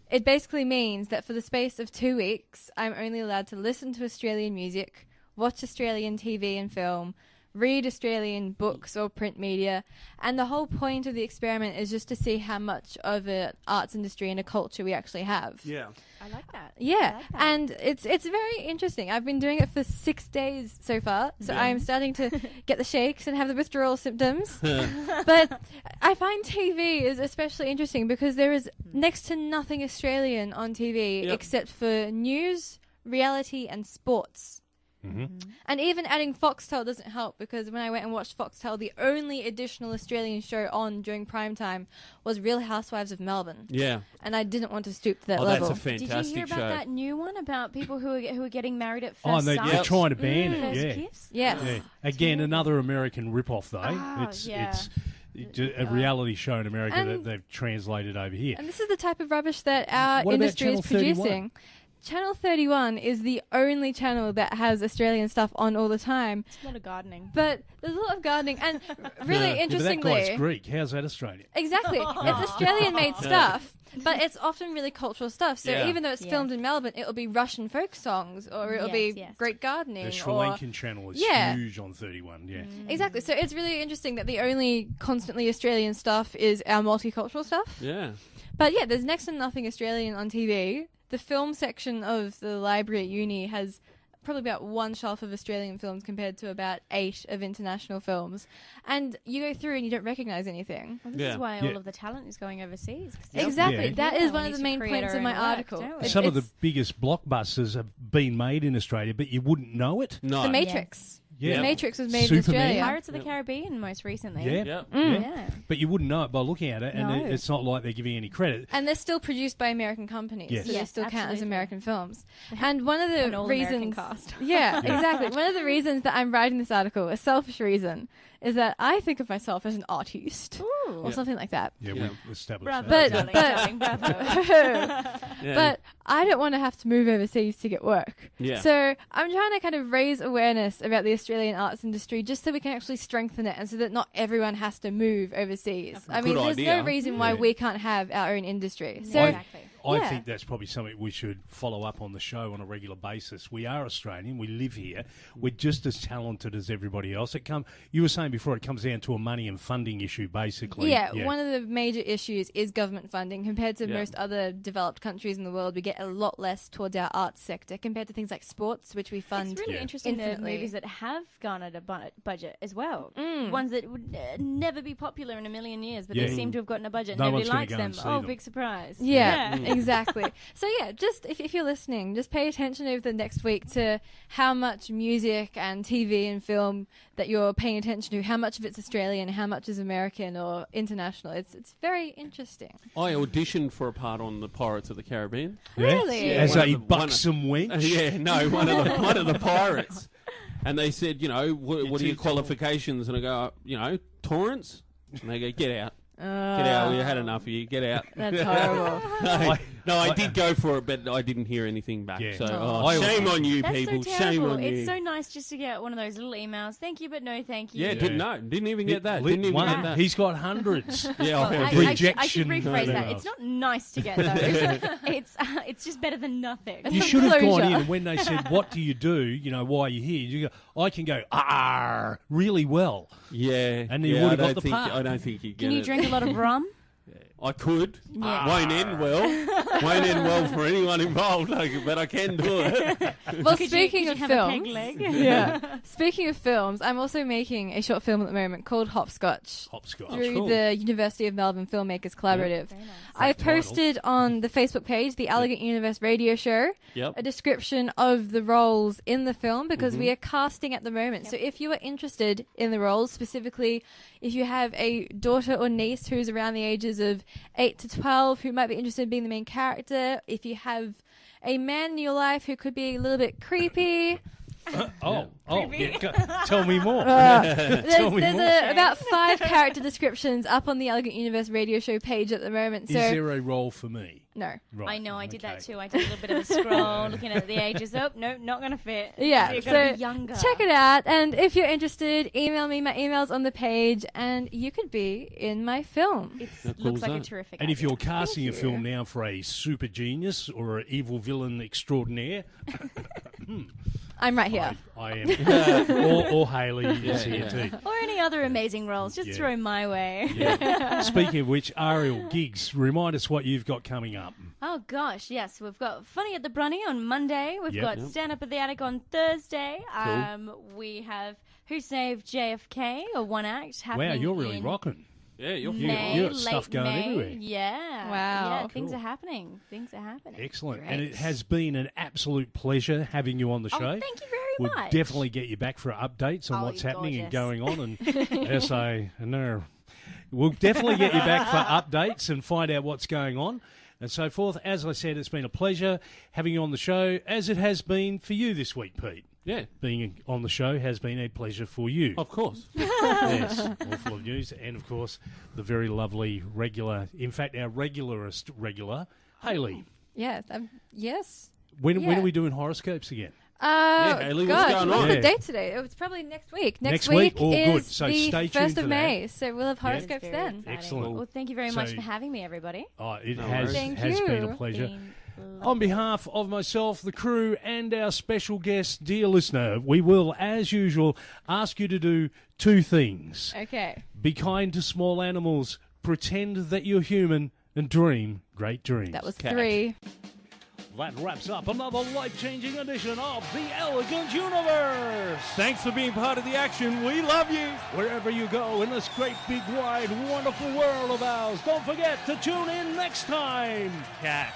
It basically means that for the space of 2 weeks, I'm only allowed to listen to Australian music, watch Australian TV and film, read Australian books or print media, and the whole point of the experiment is just to see how much of an arts industry and a culture we actually have. Yeah. I like that. Yeah, and it's very interesting. I've been doing it for 6 days so far, so I'm starting to get the shakes and have the withdrawal symptoms. But I find TV is especially interesting because there is next to nothing Australian on TV except for news, reality, and sports. And even adding Foxtel doesn't help because when I went and watched Foxtel, the only additional Australian show on during prime time was Real Housewives of Melbourne. Yeah. And I didn't want to stoop to that level. That's a fantastic Did you hear about show. that new one about people who are getting married at first Oh, sight? they're trying to ban it. First Yeah. kiss? Yes. Yeah. Again, another American rip-off, though. Oh, it's yeah. a reality show in America And- that they've translated over here. And this is the type of rubbish that our What about industry is Channel 31? producing. Channel 31 is the only channel that has Australian stuff on all the time. It's a lot of gardening. But there's a lot of gardening. And really Yeah, but interestingly... that guy's Greek. How's that Australian? Exactly. It's Australian-made stuff, but it's often really cultural stuff. So Yeah. even though it's filmed in Melbourne, it'll be Russian folk songs or it'll be great gardening. The Sri or Lankan channel is huge on 31, yeah. Exactly. So it's really interesting that the only constantly Australian stuff is our multicultural stuff. Yeah. But yeah, there's next to nothing Australian on TV. The film section of the library at uni has probably about one shelf of Australian films compared to about 8 of international films. And you go through and you don't recognise anything. Well, this is why all of the talent is going overseas. 'Cause Exactly. Yeah. That Yeah, is we one need of the to main create points our of my own work, article. don't we? Some of the biggest blockbusters have been made in Australia, but you wouldn't know it. No. The Matrix. Yeah. The Matrix was made Superman. in Australia. Pirates of the Caribbean most recently. Yeah. Yeah. But you wouldn't know it by looking at it, and No. it's not like they're giving any credit. And they're still produced by American companies, Yes. so they Yes, still count as absolutely. American films. And one of the An all-American reasons, cast. yeah, exactly. One of the reasons that I'm writing this article, a selfish reason, is that I think of myself as an artiste or something like that. Yeah, we've established Bravo, that. But darling, bravo. but I don't want to have to move overseas to get work. Yeah. So I'm trying to kind of raise awareness about the Australian arts industry just so we can actually strengthen it and so that not everyone has to move overseas. I mean, Good there's idea. no reason why Yeah. we can't have our own industry. So Exactly. I Yeah. think that's probably something we should follow up on the show on a regular basis. We are Australian. We live here. We're just as talented as everybody else. You were saying before, it comes down to a money and funding issue, basically. Yeah, one of the major issues is government funding. Compared to Yeah. most other developed countries in the world, we get a lot less towards our arts sector compared to things like sports, which we fund It's really Yeah. interesting the infinitely. movies that have garnered a budget as well. Mm. Ones that would never be popular in a million years, but Yeah. they seem to have gotten a budget. No Nobody one's gonna likes go them. and see Oh, them. big surprise. Yeah, exactly. So yeah, just if you're listening, just pay attention over the next week to how much music and TV and film that you're paying attention to, how much of it's Australian, how much is American or international. It's very interesting. I auditioned for a part on the Pirates of the Caribbean. Yeah? Really? As One a of the- one of- buxom wench? Yeah, no, one of the pirates. And they said, what are your too qualifications? And I go, Torrance? And they go, get out. Get out. We had enough of you. Get out. That's horrible. I did go for it, but I didn't hear anything back. Yeah. So, Oh. shame on you, That's people. so Shame terrible. on you. It's so nice just to get one of those little emails. Thank you, but no thank you. Yeah, didn't even get that. Lit Didn't even one. get that. He's got hundreds. Yeah, Well, I rejection. should rephrase that. emails. It's not nice to get those. it's just better than nothing. You should have gone in, and when they said, "What do you do?" Why are you here? You go, "I can go really well." Yeah, And you would have got the think, part. I don't think you get Can you it. drink a lot of rum? I could. Yeah. Won't end well. Won't end well for anyone involved, but I can do it. Well, Could speaking you of have a peg films, leg? yeah. Speaking of films, I'm also making a short film at the moment called Hopscotch. Hopscotch. Through cool. the University of Melbourne Filmmakers Collaborative. Very nice. I Great title. posted on the Facebook page, the Elegant Universe Radio Show, Yep. a description of the roles in the film because we are casting at the moment. So if you are interested in the roles, specifically if you have a daughter or niece who's around the ages of 8 to 12 who might be interested in being the main character, if you have a man in your life who could be a little bit creepy, Tell me more. there's me more. about 5 character descriptions up on the Elegant Universe Radio Show page at the moment. Is So there a role for me? No. Right. I know, I did that okay. too. I did a little bit of a scroll, looking at the ages. Oh, no, not going to fit. Yeah, You're so going to be younger. check it out. And if you're interested, email me. My email's on the page, and you could be in my film. It looks like a terrific And if idea. you're casting a Thank film you. now for a super genius or an evil villain extraordinaire, I'm right here. I am. or Hayley is here too. Or any other amazing roles, just Yeah. throw my way. Yeah. Speaking of which, Ariel Giggs, remind us what you've got coming up. Oh gosh, yes, we've got Funny at the Brunny on Monday. We've got Stand Up at the Attic on Thursday. We have Who Saved JFK, a one act happening. Wow, you're really in rocking. Yeah, you're May, you got stuff late going May. everywhere. Yeah. Wow. Yeah, things Cool. are happening. Things are happening. Excellent. Great. And it has been an absolute pleasure having you on the show. Oh, thank you very We'll much. definitely get you back for updates on Oh, what's you're happening and gorgeous. going on. And yes, I know. We'll definitely get you back for updates and find out what's going on and so forth. As I said, it's been a pleasure having you on the show, as it has been for you this week, Pete. Yeah. Being on the show has been a pleasure for you. Of course. Yes, all full of news. And, of course, the very lovely regular, in fact, our regularist regular, Hayley. Yes. Yes. When Yeah. are we doing horoscopes again? Hayley, what's gosh, going what's on? the Yeah. date today? It was probably next week. Next week? Oh, is good. So the stay 1st tuned of for that. May, so we'll have Yeah. horoscopes Very then. exciting. Excellent. Well, thank you very much So- for having me, everybody. Oh, it No has, worries. Thank has been a you. pleasure. Been On behalf of myself, the crew, and our special guest, dear listener, we will, as usual, ask you to do two things. Okay. Be kind to small animals, pretend that you're human, and dream great dreams. That was 3. That wraps up another life-changing edition of The Elegant Universe. Thanks for being part of the action. We love you. Wherever you go in this great, big, wide, wonderful world of ours, don't forget to tune in next time. Cat.